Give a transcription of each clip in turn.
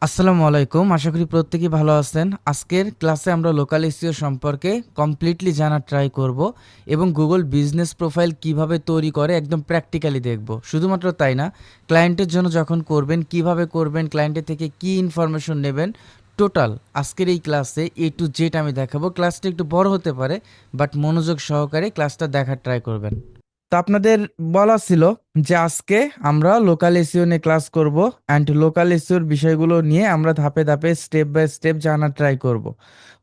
আসসালামু আলাইকুম, আশা করি প্রত্যেকেই ভালো আছেন। আজকের ক্লাসে আমরা লোকাল এসইও সম্পর্কে কমপ্লিটলি জানার ট্রাই করব এবং গুগল বিজনেস প্রোফাইল কিভাবে তৈরি করে একদম প্র্যাকটিক্যালি দেখব। শুধুমাত্র তাই না, ক্লায়েন্টের জন্য যখন করবেন কিভাবে করবেন, ক্লায়েন্টের থেকে কি ইনফরমেশন নেবেন, টোটাল আজকের এই ক্লাসে এ টু জেড আমি দেখাবো। ক্লাসটা একটু বড় হতে পারে, বাট মনোযোগ সহকারে ক্লাসটা দেখার ট্রাই করবেন। তো আপনাদের বলা ছিল যে আজকে আমরা লোকাল এসইও নিয়ে ক্লাস করব অ্যান্ড লোকাল এসইওর বিষয়গুলো নিয়ে আমরা ধাপে ধাপে স্টেপ বাই স্টেপ জানার ট্রাই করব।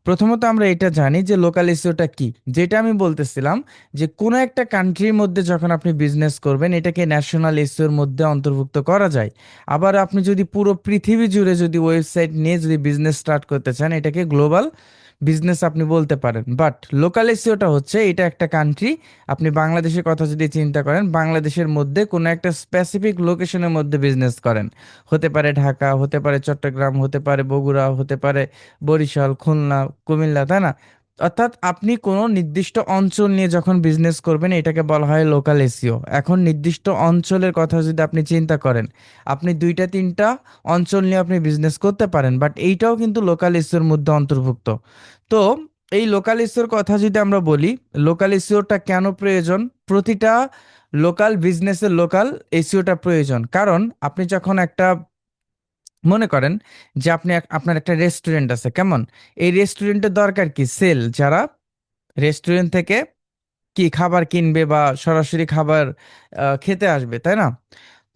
প্রথমত আমরা এটা জানি যে লোকাল এসইওটা কি। যেটা আমি বলতেছিলাম যে কোনো একটা কান্ট্রির মধ্যে যখন আপনি বিজনেস করবেন এটাকে ন্যাশনাল এসইওর মধ্যে অন্তর্ভুক্ত করা যায়। আবার আপনি যদি পুরো পৃথিবী জুড়ে যদি ওয়েবসাইট নিয়ে যদি বিজনেস স্টার্ট করতে চান এটাকে গ্লোবাল বিজনেস আপনি বলতে পারেন। বাট লোকাল এসইওটা হচ্ছে এটা একটা কান্ট্রি। আপনি বাংলাদেশের কথা যদি চিন্তা করেন, বাংলাদেশের মধ্যে কোনো একটা স্পেসিফিক লোকেশনের মধ্যে বিজনেস করেন, হতে পারে ঢাকা, হতে পারে চট্টগ্রাম, হতে পারে বগুড়া, হতে পারে বরিশাল, খুলনা, কুমিল্লা, তাই না? অর্থাৎ আপনি কোনো নির্দিষ্ট অঞ্চল নিয়ে যখন বিজনেস করবেন এটাকে বলা হয় লোকাল এসইও। এখন নির্দিষ্ট অঞ্চলের কথা যদি আপনি চিন্তা করেন, আপনি দুইটা তিনটা অঞ্চল নিয়ে আপনি বিজনেস করতে পারেন, বাট এইটাও কিন্তু লোকাল এসইওর মধ্যে অন্তর্ভুক্ত। তো এই লোকাল এসইওর কথা যদি আমরা বলি, লোকাল এসইওটা কেন প্রয়োজন? প্রতিটা লোকাল বিজনেসের লোকাল এসইওটা প্রয়োজন। কারণ আপনি যখন একটা, মনে করেন যে আপনি আপনার একটা রেস্টুরেন্ট আছে, কেমন? এই রেস্টুরেন্টের দরকার কি? সেল, যারা রেস্টুরেন্ট থেকে কি খাবার কিনবে বা সরাসরি খাবার খেতে আসবে, তাই না?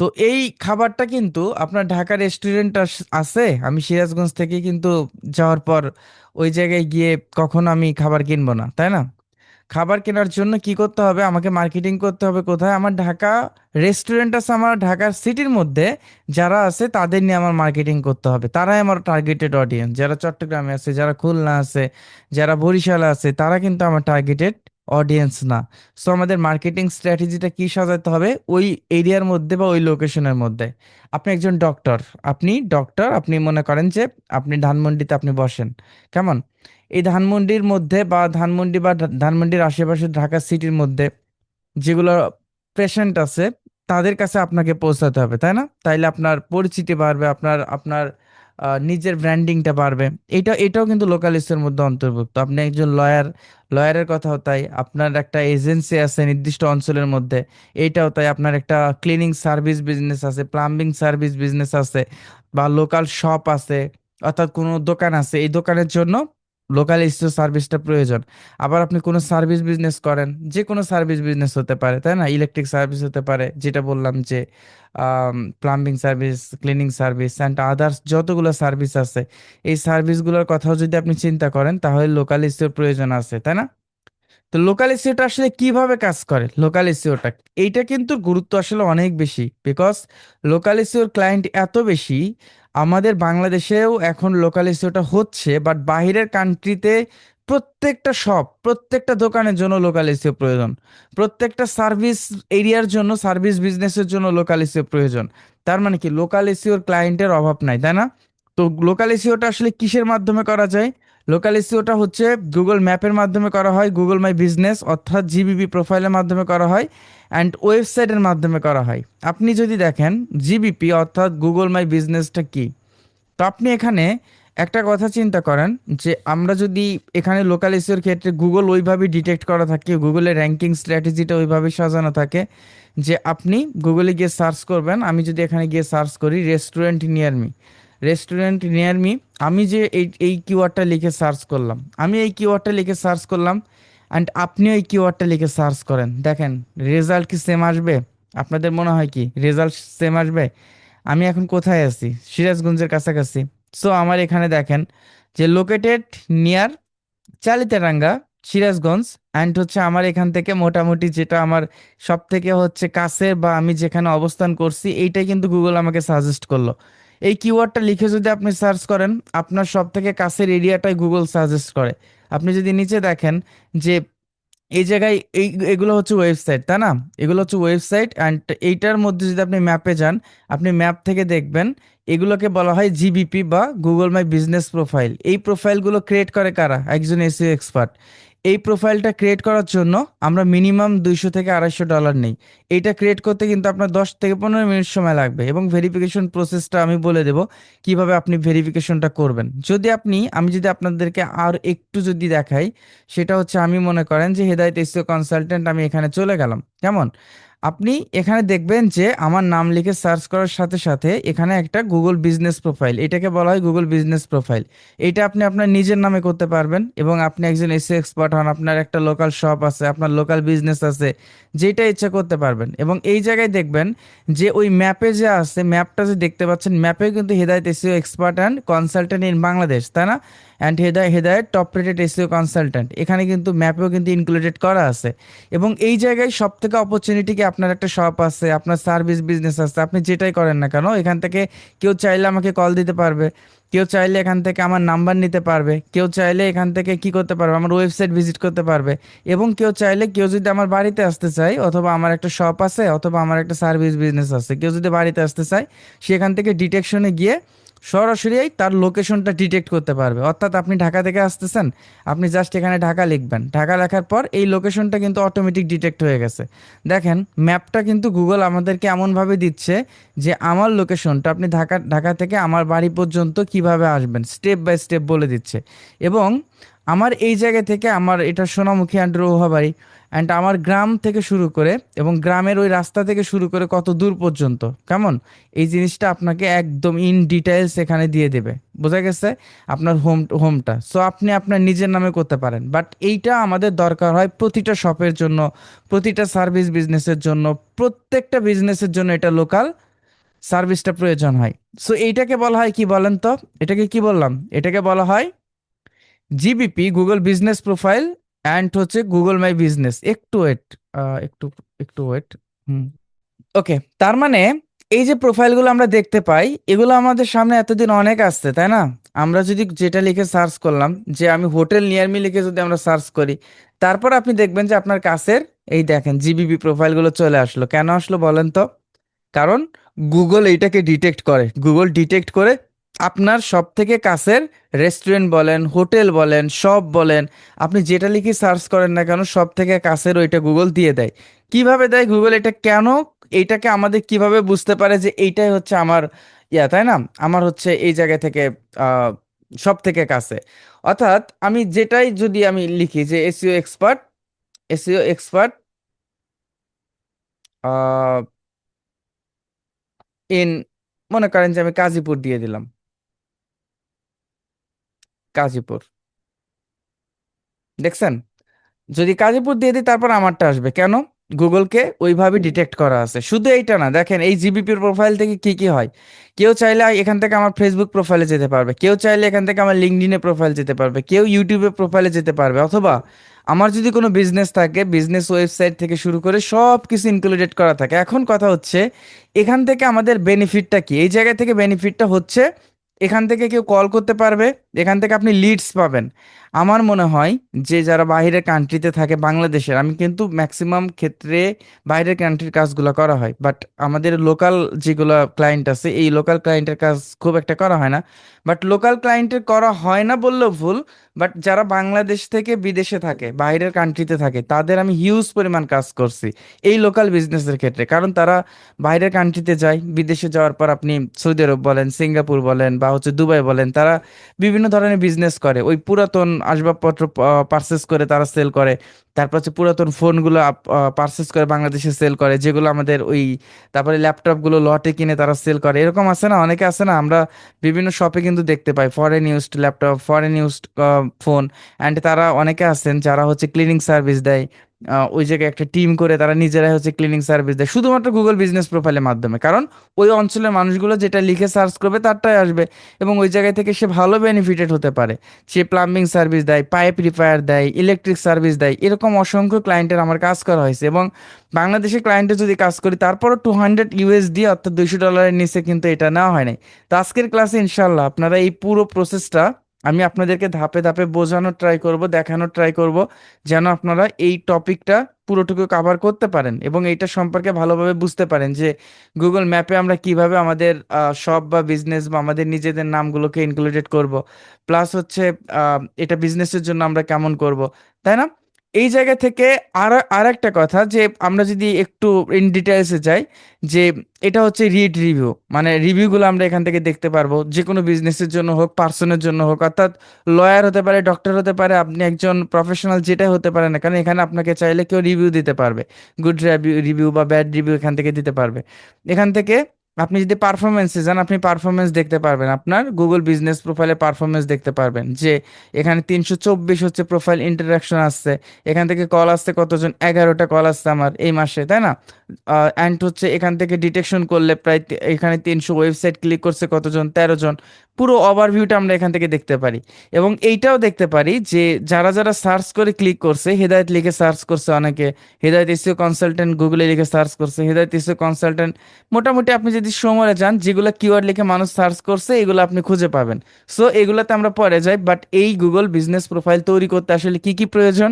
তো এই খাবারটা কিন্তু আপনার ঢাকা রেস্টুরেন্ট আছে, আমি সিরাজগঞ্জ থেকে কিন্তু যাওয়ার পর ওই জায়গায় গিয়ে কখনো আমি খাবার কিনবো না, তাই না? খাবার কেনার জন্য কি করতে হবে? আমাকে মার্কেটিং করতে হবে কোথায়? আমার ঢাকা রেস্টুরেন্ট আছে, আমার ঢাকার সিটির মধ্যে যারা আছে তাদের নিয়ে আমার মার্কেটিং করতে হবে। তারাই আমার টার্গেটেড অডিয়েন্স। যারা চট্টগ্রামে আছে, যারা খুলনা আছে, যারা বরিশালে আছে, তারা কিন্তু আমার টার্গেটেড অডিয়েন্স না। সো আমাদের মার্কেটিং স্ট্র্যাটেজিটা কি সাজাতে হবে? ওই এরিয়ার মধ্যে বা ওই লোকেশনের মধ্যে। আপনি একজন ডক্টর, আপনি মনে করেন যে আপনি ধানমন্ডিতে আপনি বসেন, কেমন? এই ধানমন্ডির মধ্যে বা ধানমন্ডির আশেপাশে ঢাকা সিটির মধ্যে যেগুলো পেশেন্ট আছে তাদের কাছে আপনাকে পৌঁছাতে হবে, তাই না? তাইলে আপনার পরিচিতি বাড়বে, আপনার আপনার নিজের ব্র্যান্ডিংটা বাড়বে। এটাও কিন্তু লোকাল এর মধ্যে অন্তর্ভুক্ত। আপনি একজন লয়ার, লয়ারের কথাও তাই। আপনার একটা এজেন্সি আছে নির্দিষ্ট অঞ্চলের মধ্যে, এইটাও তাই। আপনার একটা ক্লিনিং সার্ভিস বিজনেস আছে, প্লাম্বিং সার্ভিস বিজনেস আছে, বা লোকাল শপ আছে, অর্থাৎ কোনো দোকান আছে, এই দোকানের জন্য লোকাল এসিও সার্ভিসটা প্রয়োজন। আবার আপনি কোনো সার্ভিস বিজনেস করেন, যে কোনো সার্ভিস বিজনেস হতে পারে, তাই না? ইলেকট্রিক সার্ভিস হতে পারে, যেটা বললাম যে plumbing service, cleaning service and others যতগুলো সার্ভিস আছে, এই সার্ভিসগুলোর কথাও যদি আপনি চিন্তা করেন তাহলে লোকাল এসিওর প্রয়োজন আছে, তাই না? তো লোকাল এসইওটা আসলে কিভাবে কাজ করে? লোকাল এসইওটা এইটা কিন্তু গুরুত্ব আসলে অনেক বেশি, বিকজ লোকাল এসইওর ক্লায়েন্ট এত বেশি। আমাদের বাংলাদেশেও এখন লোকাল এসইওটা হচ্ছে, বাট বাইরের কান্ট্রিতে প্রত্যেকটা দোকানের জন্য লোকাল এসইও প্রয়োজন। প্রত্যেকটা সার্ভিস এরিয়ার জন্য, সার্ভিস বিজনেসের জন্য লোকাল এসইও প্রয়োজন। তার মানে কি লোকাল এসইওর ক্লায়েন্টের অভাব নাই, তাই না? তো লোকাল এসইওটা আসলে কিসের মাধ্যমে করা যায়? লোকাল এসইওটা হচ্ছে গুগল ম্যাপের মাধ্যমে করা হয়, গুগল মাই বিজনেস অর্থাৎ জিবিপি প্রোফাইলের মাধ্যমে করা হয়, অ্যান্ড ওয়েবসাইটের মাধ্যমে করা হয়। আপনি যদি দেখেন জিবিপি অর্থাৎ গুগল মাই বিজনেসটা কি, তো আপনি এখানে একটা কথা চিন্তা করেন যে আমরা যদি এখানে লোকাল এসইওর ক্ষেত্রে গুগল ওইভাবে ডিটেক্ট করা থাকে, গুগলের র্যাঙ্কিং স্ট্র্যাটেজিটা ওইভাবে সাজানো থাকে যে আপনি গুগলে গিয়ে সার্চ করবেন। আমি যদি এখানে গিয়ে সার্চ করি restaurant near me, restaurant near me, আমি যে এই কিওয়ার্ডটা লিখে সার্চ করলাম, আমি এই কিওয়ার্ডটা লিখে সার্চ করলাম, অ্যান্ড আপনিও এই কিওয়ার্ডটা লিখে সার্চ করেন, দেখেন রেজাল্ট কি সেম আসবে? আপনাদের মনে হয় কি রেজাল্ট সেম আসবে? আমি এখন কোথায় আছি? সিরাজগঞ্জের কাছাকাছি। সো আমার এখানে দেখেন যে লোকেটেড নিয়ার চালিতারাঙ্গা, সিরাজগঞ্জ, অ্যান্ড হচ্ছে আমার এখান থেকে মোটামুটি যেটা আমার সব থেকে হচ্ছে কাছে বা আমি যেখানে অবস্থান করছি এইটাই কিন্তু গুগল আমাকে সাজেস্ট করলো। এই কিওয়ার্ডটা লিখে যদি আপনি সার্চ করেন আপনার সব থেকে কাছের এরিয়াটাই গুগল সাজেস্ট করে। আপনি যদি নিচে দেখেন যে এই জায়গায় এগুলো হচ্ছে ওয়েবসাইট, তাই না? এগুলো হচ্ছে ওয়েবসাইট, অ্যান্ড এইটার মধ্যে যদি আপনি ম্যাপে যান, আপনি ম্যাপ থেকে দেখবেন এগুলোকে বলা হয় জিবিপি বা গুগল মাই বিজনেস প্রোফাইল। এই প্রোফাইলগুলো ক্রিয়েট করে কারা? একজন এসইও এক্সপার্ট। এই প্রোফাইলটা ক্রিয়েট করার জন্য আমরা মিনিমাম 200 থেকে 250 ডলার নেই। এইটা ক্রিয়েট করতে কিন্তু আপনার 10 থেকে 15 মিনিট সময় লাগবে, এবং ভেরিফিকেশন প্রসেসটা আমি বলে দেব কিভাবে আপনি ভেরিফিকেশনটা করবেন। আমি যদি আপনাদেরকে আর একটু যদি দেখাই, সেটা হচ্ছে, আমি মনে করেন যে হেদায়েত এসইও কনসালটেন্ট, আমি এখানে চলে গেলাম, কেমন? আপনি এখানে দেখবেন যে আমার নাম লিখে সার্চ করার সাথে সাথে এখানে একটা গুগল বিজনেস প্রোফাইল, এটাকে বলা হয় গুগল বিজনেস প্রোফাইল। এটা আপনি আপনার নিজের নামে করতে পারবেন, এবং আপনি একজন এসইও এক্সপার্ট হন, আপনার একটা লোকাল শপ আছে, আপনার লোকাল বিজনেস আছে, যেটা ইচ্ছা করতে পারবেন। এবং এই জায়গায় দেখবেন যে ওই ম্যাপে যে আছে, ম্যাপটা যে দেখতে পাচ্ছেন, ম্যাপে কিন্তু Hedayet SEO expert and consultant in Bangladesh, তাই না? And Hedayet top rated SEO consultant, এখানে কিন্তু ম্যাপেও কিন্তু ইনক্লুডেড করা আছে। এবং এই জায়গায় সব থেকে অপরচুনিটি কি, আপনার একটা শপ আছে, আপনার সার্ভিস বিজনেস আছে, আপনি যেটাই করেন না কেন, এখান থেকে কেউ চাইলে আমাকে কল দিতে পারবে, কেউ চাইলে এখান থেকে আমার নাম্বার নিতে পারবে, কেউ চাইলে এখান থেকে কি করতে পারবে, আমার ওয়েবসাইট ভিজিট করতে পারবে, এবং কেউ চাইলে, কেউ যদি আমার বাড়িতে আসতে চায়, অথবা আমার একটা শপ আছে, অথবা আমার একটা সার্ভিস বিজনেস আছে, কেউ যদি বাড়িতে আসতে চায়, সেখান থেকে ডিটেকশনে গিয়ে সরাসরি তার লোকেশনটা ডিটেক্ট করতে পারবে। অর্থাৎ আপনি ঢাকা থেকে আসতেছেন, আপনি জাস্ট এখানে ঢাকা লিখবেন, ঢাকা লেখার পর এই লোকেশনটা কিন্তু অটোমেটিক ডিটেক্ট হয়ে গেছে। দেখেন ম্যাপটা কিন্তু গুগল আমাদেরকে এমনভাবে দিচ্ছে যে আমার লোকেশনটা, আপনি ঢাকা ঢাকা থেকে আমার বাড়ি পর্যন্ত কিভাবে আসবেন স্টেপ বাই স্টেপ বলে দিচ্ছে। এবং আমার এই জায়গা থেকে, আমার এটা সোনামুখী অ্যান্ড রৌহাবাড়ি, অ্যান্ড আমার গ্রাম থেকে শুরু করে, এবং গ্রামের ওই রাস্তা থেকে শুরু করে কত দূর পর্যন্ত, কেমন, এই জিনিসটা আপনাকে একদম ইন ডিটেলস এখানে দিয়ে দেবে। বোঝা গেছে? আপনার হোমটা সো আপনি আপনার নিজের নামে করতে পারেন, বাট এইটা আমাদের দরকার হয় প্রতিটা শপের জন্য, প্রতিটা সার্ভিস বিজনেসের জন্য, প্রত্যেকটা বিজনেসের জন্য এটা লোকাল সার্ভিসটা প্রয়োজন হয়। সো এইটাকে বলা হয় কি বলেন তো? এটাকে কি বললাম? এটাকে বলা হয় GBP, Google business profile, and হচ্ছে গুগল মাই বিজনেস। একটু ওয়েট, একটু একটু ওয়েট। হুম, ওকে। তার মানে এই যে প্রোফাইলগুলো আমরা দেখতে পাই, এগুলো আমাদের সামনে এতদিন অনেক আসছে, তাই না? আমরা যদি যেটা লিখে সার্চ করলাম, যে আমি হোটেল নিয়ার মি লিখে যদি আমরা সার্চ করি, তারপর আপনি দেখবেন যে আপনার কাছের, এই দেখেন জিবিপি প্রোফাইলগুলো চলে আসলো। কেন আসলো বলেন তো? কারণ গুগল এইটাকে ডিটেক্ট করে, গুগল ডিটেক্ট করে আপনার সব থেকে কাছের রেস্টুরেন্ট বলেন, হোটেল বলেন, শপ বলেন, আপনি যেটা লিখে সার্চ করেন না কেন, সব থেকে কাছের ওইটা গুগল দিয়ে দেয়। কিভাবে দেয় গুগল এটা, কেন, এইটাকে আমাদের কিভাবে বুঝতে পারে যে এইটাই হচ্ছে আমার তাই না, আমার হচ্ছে এই জায়গা থেকে আহ সব থেকে কাছে। অর্থাৎ আমি যেটাই যদি আমি লিখি যে SEO expert, SEO expert in, মনে করেন যে আমি গাজীপুর দিয়ে দিলাম, গাজীপুর, দেখছেন? যদি গাজীপুর দিয়ে দিই, তারপর আমারটা আসবে, কেন? গুগলকে ওইভাবে ডিটেক্ট করা আছে। শুধু এইটা না, দেখেন এই জিবিপির প্রোফাইল থেকে কি কি হয়। কেউ চাইলে এখান থেকে আমার ফেসবুক প্রোফাইলে যেতে পারবে, কেউ চাইলে এখান থেকে আমার লিঙ্কডইনে প্রোফাইল যেতে পারবে, কেউ ইউটিউবে প্রোফাইলে যেতে পারবে, অথবা আমার যদি কোনো বিজনেস থাকে, বিজনেস ওয়েবসাইট থেকে শুরু করে সব কিছু ইনক্লুডেড করা থাকে। এখন কথা হচ্ছে, এখান থেকে আমাদের বেনিফিটটা কি? এই জায়গা থেকে বেনিফিটটা হচ্ছে, এখান থেকে কেউ কল করতে পারবে, এখান থেকে আপনি লিডস পাবেন। আমার মনে হয় যে যারা বাইরের কান্ট্রিতে থাকে, বাংলাদেশের, আমি কিন্তু ম্যাক্সিমাম ক্ষেত্রে বাইরের কান্ট্রির কাজগুলো করা হয়, বাট আমাদের লোকাল যেগুলো ক্লায়েন্ট আছে, এই লোকাল ক্লায়েন্টের কাজ খুব একটা করা হয় না। বাট লোকাল ক্লায়েন্টের করা হয় না বললেও ভুল, বাট যারা বাংলাদেশ থেকে বিদেশে থাকে, বাইরের কান্ট্রিতে থাকে, তাদের আমি হিউজ পরিমাণ কাজ করছি এই লোকাল বিজনেসের ক্ষেত্রে। কারণ তারা বাইরের কান্ট্রিতে যায়, বিদেশে যাওয়ার পর আপনি সৌদি আরব বলেন, সিঙ্গাপুর বলেন, বা হচ্ছে দুবাই বলেন, তারা বিভিন্ন ধরনের বিজনেস করে, ওই পুরাতন আসবাবপত্র পারচেস করে তারা সেল করে। তারপর হচ্ছে পুরাতন ফোনগুলো পারচেস করে বাংলাদেশে সেল করে, যেগুলো আমাদের ওই, তারপরে ল্যাপটপগুলো লটে কিনে তারা সেল করে। এরকম আছে না, অনেকে আছে না, আমরা বিভিন্ন শপে কিন্তু দেখতে পাই foreign used laptop, foreign used phone. And তারা অনেকে আছেন যারা হচ্ছে ক্লিনিং সার্ভিস দেয়, ওই জায়গায় একটা টিম করে তারা নিজেরাই হচ্ছে ক্লিনিং সার্ভিস দেয়, শুধুমাত্র গুগল বিজনেস প্রোফাইলের মাধ্যমে। কারণ ওই অঞ্চলের মানুষগুলো যেটা লিখে সার্চ করবে তারটাই আসবে, এবং ওই জায়গা থেকে সে ভালো বেনিফিটেড হতে পারে। সে প্লাম্বিং সার্ভিস দেয়, পাইপ রিপেয়ার দেয়, ইলেকট্রিক সার্ভিস দেয়, এরকম অসংখ্য ক্লায়েন্টের আমার কাজ করা হয়েছে। এবং বাংলাদেশের ক্লায়েন্টের যদি কাজ করি, তারপরও $200 অর্থাৎ $200 নিচে কিন্তু এটা নেওয়া হয় নাই। তো আজকের ক্লাসে ইনশাল্লাহ আপনারা এই পুরো প্রসেসটা আমি আপনাদেরকে ধাপে ধাপে বোঝানোর ট্রাই করব, দেখানোর ট্রাই করব, যেন আপনারা এই টপিকটা পুরোটুকু কভার করতে পারেন এবং এইটা সম্পর্কে ভালোভাবে বুঝতে পারেন যে গুগল ম্যাপে আমরা কিভাবে আমাদের শপ বা বিজনেস বা আমাদের নিজেদের নামগুলোকে ইনক্লুডেড করব, প্লাস হচ্ছে এটা বিজনেসের জন্য আমরা কেমন করব, তাই না? এই জায়গা থেকে আর একটা কথা, যে আমরা যদি একটু ইন ডিটেলসে যাই, যে এটা হচ্ছে রিড রিভিউ, মানে রিভিউগুলো আমরা এখান থেকে দেখতে পারবো, যে কোনো বিজনেসের জন্য হোক, পার্সনের জন্য হোক, অর্থাৎ লয়ার হতে পারে, ডক্টর হতে পারে, আপনি একজন প্রফেশনাল যেটাই হতে পারে না, কারণ এখানে আপনাকে চাইলে কেউ রিভিউ দিতে পারবে, গুড রিভিউ বা ব্যাড রিভিউ এখান থেকে দিতে পারবে। এখান থেকে আপনি যদি পারফরমেন্সে যান, আপনি পারফরমেন্স দেখতে পারবেন, আপনার গুগল বিজনেস প্রোফাইলে পারফরমেন্স দেখতে পারবেন, যে এখানে 324 হচ্ছে প্রোফাইল ইন্টারাকশন আসছে, এখান থেকে কল আসছে কতজন, 11টা কল আসছে আমার এই মাসে, তাই না? অ্যান্ড হচ্ছে এখান থেকে ডিটেকশন করলে প্রায় এখানে 300 ওয়েবসাইট ক্লিক করছে কতজন, 13 জন। পুরো ওভারভিউটা আমরা এখান থেকে দেখতে পারি। এবং এইটাও দেখতে পারি যে যারা যারা সার্চ করে ক্লিক করছে, হেদায়েত লিখে সার্চ করছে অনেকে, হেদায়েত এসইও কনসালটেন্ট গুগলে লিখে সার্চ করছে, হেদায়েত এসইও কনসালটেন্ট, মোটামুটি আপনি যদি সমরে যান, যেগুলো কিওয়ার্ড লিখে মানুষ সার্চ করছে এগুলো আপনি খুঁজে পাবেন। সো এগুলোতে আমরা পরে যাই, বাট এই গুগল বিজনেস প্রোফাইল তৈরি করতে আসলে কি কি প্রয়োজন,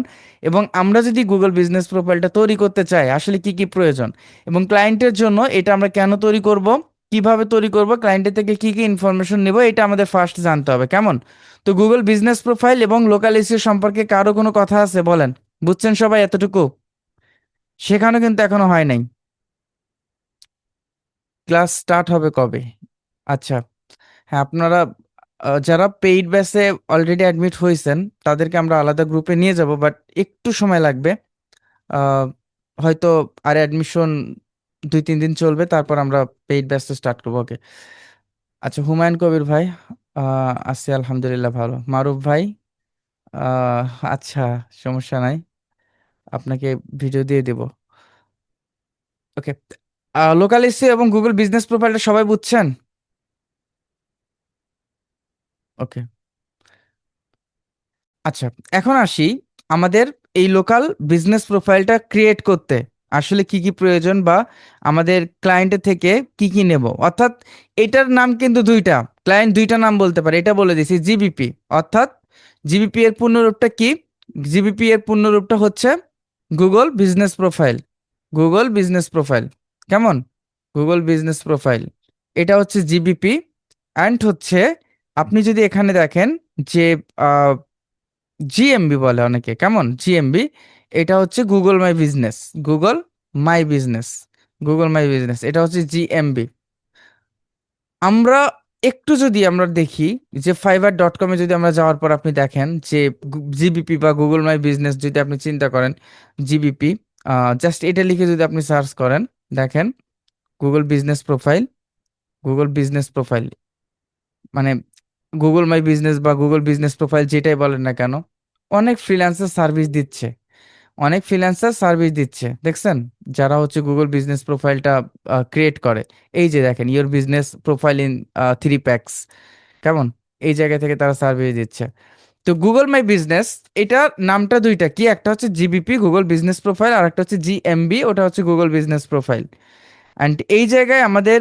এবং আমরা যদি গুগল বিজনেস প্রোফাইলটা তৈরি করতে চাই আসলে কি কি প্রয়োজন, এবং ক্লায়েন্টের জন্য এটা আমরা কেন তৈরি করব, কিভাবে তৈরি করব, ক্লায়েন্টের থেকে কি কি ইনফরমেশন নেব, এটা আমাদের ফার্স্ট জানতে হবে, কেমন? তো গুগল বিজনেস প্রোফাইল এবং লোকাল এসইও সম্পর্কে কারো কোনো কথা আছে বলেন? বুঝছেন সবাই এতটুকু? শেখানো কিন্তু এখনো হয় নাই। ক্লাস স্টার্ট হবে কবে? আচ্ছা, হ্যাঁ, আপনারা যারা পেইড ব্যাচে অলরেডি অ্যাডমিট হয়েছেন তাদেরকে আমরা আলাদা গ্রুপে নিয়ে যাব, বাট একটু সময় লাগবে। আহ, হয়তো আর অ্যাডমিশন 2-3 দিন চলবে, তারপর আমরা পেইড ব্যাচটা স্টার্ট করবো। ওকে। আচ্ছা, হুমায়ুন কবির ভাই, আছি আলহামদুলিল্লাহ ভালো। মারুফ ভাই, আহ, আচ্ছা, সমস্যা নাই, আপনাকে ভিডিও দিয়ে দেব। ওকে। লোকাল এসি এবং গুগল বিজনেস প্রোফাইলটা সবাই বুঝছেন? ওকে। আচ্ছা, এখন আসি আমাদের এই লোকাল বিজনেস প্রোফাইলটা ক্রিয়েট করতে আসলে কি কি প্রয়োজন, বা আমাদের ক্লায়েন্টের থেকে কি কি নেব, অর্থাৎ এটার নাম কিন্তু দুইটা, ক্লায়েন্ট দুইটা নাম বলতে পারে, এটা বলে দিছি, জিবিপি, অর্থাৎ জিবিপি এর পূর্ণরূপটা কি? জিবিপি এর পূর্ণরূপটা হচ্ছে Google business profile, Google business profile, কেমন? গুগল বিজনেস প্রোফাইল, এটা হচ্ছে জিবিপি। অ্যান্ড হচ্ছে আপনি যদি এখানে দেখেন যে জিএমবি বলে অনেকে, কেমন? জিএমবি, এটা হচ্ছে Google my business, Google my business, Google my business, এটা হচ্ছে জিএমবি। আমরা একটু যদি আমরা দেখি যে fiverr.com-এ যদি আমরা যাওয়ার পর আপনি দেখেন যে জিবিপি বা গুগল মাই বিজনেস যদি আপনি চিন্তা করেন, জিবিপি, জাস্ট এটা লিখে যদি আপনি সার্চ করেন, দেখেন Google business profile, Google business profile, মানে গুগল মাই বিজনেস বা গুগল বিজনেস প্রোফাইল যেটাই বলেন না কেন, অনেক ফ্রিল্যান্সার সার্ভিস দিচ্ছে, অনেক ফ্রিল্যান্সার সার্ভিস দিচ্ছে, দেখছেন? যারা হচ্ছে গুগল বিজনেস প্রোফাইলটা ক্রিয়েট করে, এই যে দেখেন your business profile in 3 packs, কেমন? এই জায়গা থেকে তারা সার্ভিস দিচ্ছে। তো গুগল মাই বিজনেস, এটার নামটা দুইটা, কি একটা হচ্ছে জিবিপি গুগল বিজনেস প্রোফাইল, আর একটা হচ্ছে জিএমবি, ওটা হচ্ছে গুগল বিজনেস প্রোফাইল। অ্যান্ড এই জায়গায় আমাদের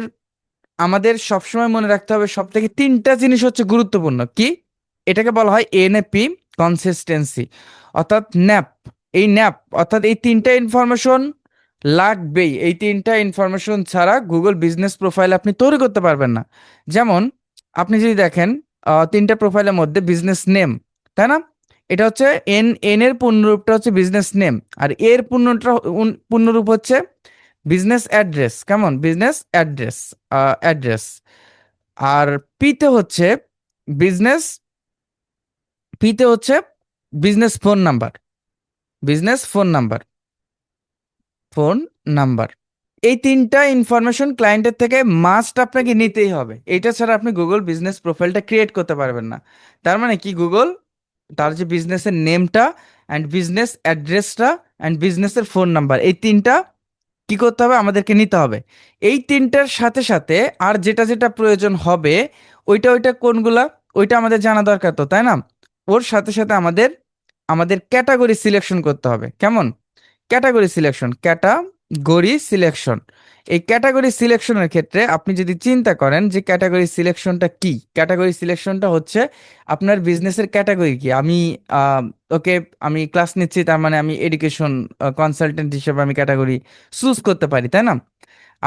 আমাদের সবসময় মনে রাখতে হবে সব থেকে তিনটা জিনিস হচ্ছে গুরুত্বপূর্ণ, কি? এটাকে বলা হয় এনএপি, কনসিস্টেন্সি, অর্থাৎ ন্যাপ। এই ন্যাপ অর্থাৎ এই তিনটা ইনফরমেশন লাগবেই, এই তিনটা ইনফরমেশন ছাড়া গুগল বিজনেস প্রোফাইল আপনি তৈরি করতে পারবেন না। যেমন আপনি যদি দেখেন তিনটা প্রোফাইলের মধ্যে বিজনেস নেম, তাই না? এটা হচ্ছে এন, এন এর পূর্ণরূপটা হচ্ছে বিজনেস নেম, আর এর পূর্ণরূপ হচ্ছে বিজনেস অ্যাড্রেস, কেমন? Business address, address. আর পিতে হচ্ছে বিজনেস, পিতে হচ্ছে business phone number, business phone number, phone number. এই তিনটা ইনফরমেশন ক্লায়েন্টের থেকে মাস্ট আপনাকে নিতেই হবে, এটা ছাড়া আপনি গুগল বিজনেস প্রোফাইলটা ক্রিয়েট করতে পারবেন না। তার মানে কি, গুগল তার যে বিজনেসের নেমটা অ্যান্ড বিজনেস অ্যাড্রেসটা অ্যান্ড বিজনেসের ফোন নাম্বার, এই তিনটা কি করতে হবে, আমাদেরকে নিতে হবে। এই তিনটার সাথে সাথে আর যেটা যেটা প্রয়োজন হবে, ওইটা ওইটা কোনগুলা, ওইটা আমাদের জানা দরকার তো, তাই না? ওর সাথে সাথে আমাদের আমাদের ক্যাটাগরি সিলেকশন করতে হবে, কেমন? Category selection, category selection. এই ক্যাটাগরি সিলেকশনের ক্ষেত্রে আপনি যদি চিন্তা করেন যে ক্যাটাগরি সিলেকশনটা কি, ক্যাটাগরি সিলেকশনটা হচ্ছে আপনার বিজনেসের ক্যাটাগরি কি। ওকে, আমি ক্লাস নিচ্ছি, তার মানে আমি এডুকেশন কনসালটেন্ট হিসেবে আমি ক্যাটাগরি চুজ করতে পারি, তাই না?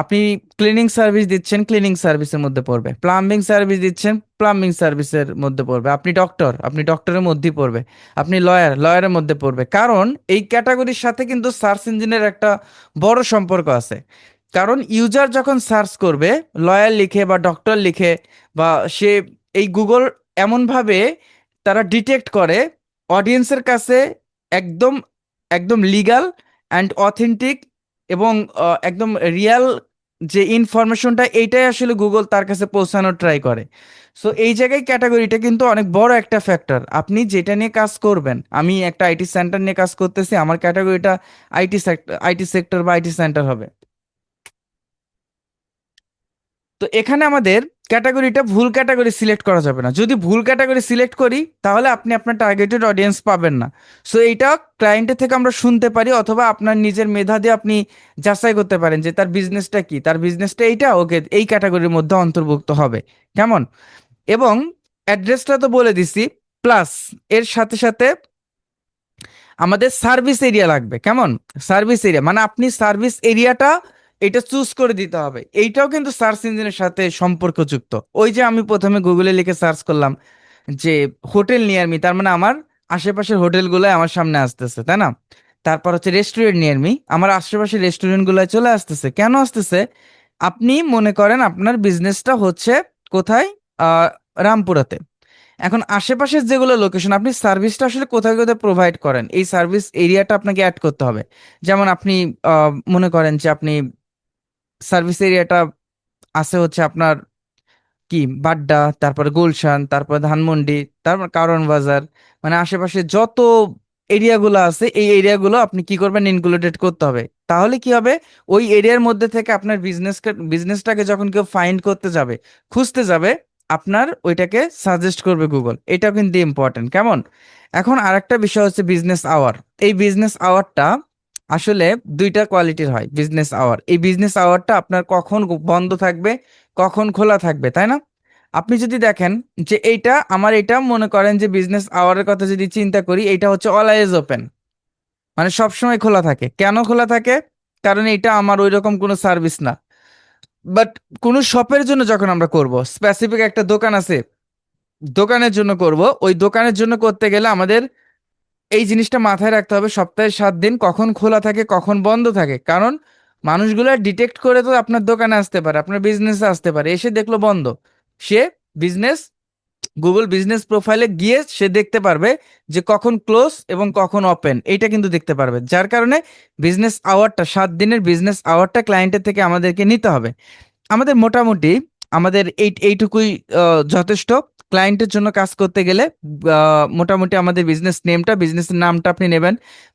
আপনি ক্লিনিং সার্ভিস দিচ্ছেন, ক্লিনিং সার্ভিসের মধ্যে পড়বে। প্লাম্বিং সার্ভিস দিচ্ছেন, প্লাম্বিং সার্ভিসের মধ্যে পড়বে। আপনি ডক্টর, আপনি ডক্টরের মধ্যেই পড়বে। আপনি লয়ার, লয়ারের মধ্যে পড়বে। কারণ এই ক্যাটাগরির সাথে কিন্তু সার্চ ইঞ্জিনের একটা বড় সম্পর্ক আছে। কারণ ইউজার যখন সার্চ করবে লয়ার লিখে বা ডক্টর লিখে, বা সে এই গুগল এমনভাবে তারা ডিটেক্ট করে অডিয়েন্সের কাছে একদম একদম লিগ্যাল অ্যান্ড অথেন্টিক এবং একদম রিয়াল যে ইনফরমেশনটা, এইটাই আসলে গুগল তার কাছে পৌঁছানোর ট্রাই করে। সো এই জায়গায় ক্যাটাগরিটা কিন্তু অনেক বড় একটা ফ্যাক্টর। আপনি যেটা নিয়ে কাজ করবেন, আমি একটা আইটি সেন্টার নিয়ে কাজ করতেছি, আমার ক্যাটাগরিটা আইটি সেক্টর বা আইটি সেন্টার হবে। তো এখানে আমাদের ক্যাটাগরিটা ভুল ক্যাটাগরি সিলেক্ট করা যাবে না। যদি ভুল ক্যাটাগরি সিলেক্ট করি তাহলে আপনি আপনার টার্গেটেড অডিয়েন্স পাবেন না। সো এইটা ক্লায়েন্টের থেকে আমরা শুনতে পারি, অথবা আপনার নিজের মেধা দিয়ে আপনি যাচাই করতে পারেন যে তার বিজনেসটা কি, তার বিজনেসটা এইটা, ওকে এই ক্যাটাগরির মধ্যে অন্তর্ভুক্ত হবে। কেমন? এবং অ্যাড্রেসটা তো বলে দিছি, প্লাস এর সাথে সাথে আমাদের সার্ভিস এরিয়া লাগবে। কেমন? সার্ভিস এরিয়া মানে আপনি সার্ভিস এরিয়াটা এটা চুজ করে দিতে হবে। এইটাও কিন্তু সার্চ ইঞ্জিনের সাথে সম্পর্কযুক্ত। ওই যে আমি প্রথমে গুগলে লিখে সার্চ করলাম যে হোটেল নিয়ার মি, তার মানে আমার আশেপাশের হোটেলগুলো আমার সামনে আসতেছে, তাই না? তারপর হচ্ছে রেস্টুরেন্ট নিয়ার মি, আমার আশেপাশের রেস্টুরেন্টগুলো চলে আসতেছে। কেন আসতেছে? আপনি মনে করেন আপনার বিজনেসটা হচ্ছে কোথায়? আহ রামপুরাতে। এখন আশেপাশের যেগুলো লোকেশন, আপনি সার্ভিসটা আসলে কোথায় কোথায় প্রোভাইড করেন, এই সার্ভিস এরিয়াটা আপনাকে অ্যাড করতে হবে। যেমন আপনি মনে করেন যে আপনি সার্ভিস এরিয়াটা আছে হচ্ছে আপনার কি বাড্ডা, তারপরে গুলশান, তারপরে ধানমন্ডি, তারপর কারওয়ান বাজার, মানে আশেপাশে যত এরিয়াগুলো আছে এই এরিয়াগুলো আপনি কি করবেন, ইনক্লুডেড করতে হবে। তাহলে কি হবে, ওই এরিয়ার মধ্যে থেকে আপনার বিজনেসটাকে যখন কেউ ফাইন্ড করতে যাবে, খুঁজতে যাবে, আপনার ওইটাকে সাজেস্ট করবে গুগল। এটাও কিন্তু ইম্পর্টেন্ট। কেমন? এখন আরেকটা বিষয় হচ্ছে বিজনেস আওয়ার। এই বিজনেস আওয়ারটা আসলে দুইটা কোয়ালিটির হয়। বিজনেস আওয়ার, এই বিজনেস আওয়ারটা আপনার কখন বন্ধ থাকবে, কখন খোলা থাকবে, তাই না? আপনি যদি দেখেন যে এইটা আমার, এটা মনে করেন যে বিজনেস আওয়ারের কথা যদি চিন্তা করি, এইটা হচ্ছে অলওয়েজ ওপেন, মানে সব সময় খোলা থাকে। কেন খোলা থাকে? কারণ এটা আমার ওই রকম কোনো সার্ভিস না। বাট কোনো শপের জন্য যখন আমরা করব, স্পেসিফিক একটা দোকান আছে, দোকানের জন্য করব, ওই দোকানের জন্য করতে গেলে আমাদের এই জিনিসটা মাথায় রাখতে হবে, সপ্তাহে 7 দিন কখন খোলা থাকে কখন বন্ধ থাকে। কারণ মানুষগুলো ডিটেক্ট করে তো আপনার দোকানে আসতে পারে, আপনার বিজনেসে আসতে পারে, এসে দেখলো বন্ধ, সে বিজনেস গুগল বিজনেস প্রোফাইলে গিয়ে সে দেখতে পারবে যে কখন ক্লোজ এবং কখন ওপেন, এইটা কিন্তু দেখতে পারবে। যার কারণে বিজনেস আওয়ারটা, 7 দিনের বিজনেস আওয়ারটা ক্লায়েন্টের থেকে আমাদেরকে নিতে হবে। আমাদের মোটামুটি আমাদের এইটুকুই যথেষ্ট। ক্লায়েন্টের জন্য কাজ করতে গেলে মোটামুটি আমাদের বিজনেস নেমটা, বিজনেসের নামটা আপনি নেবেন,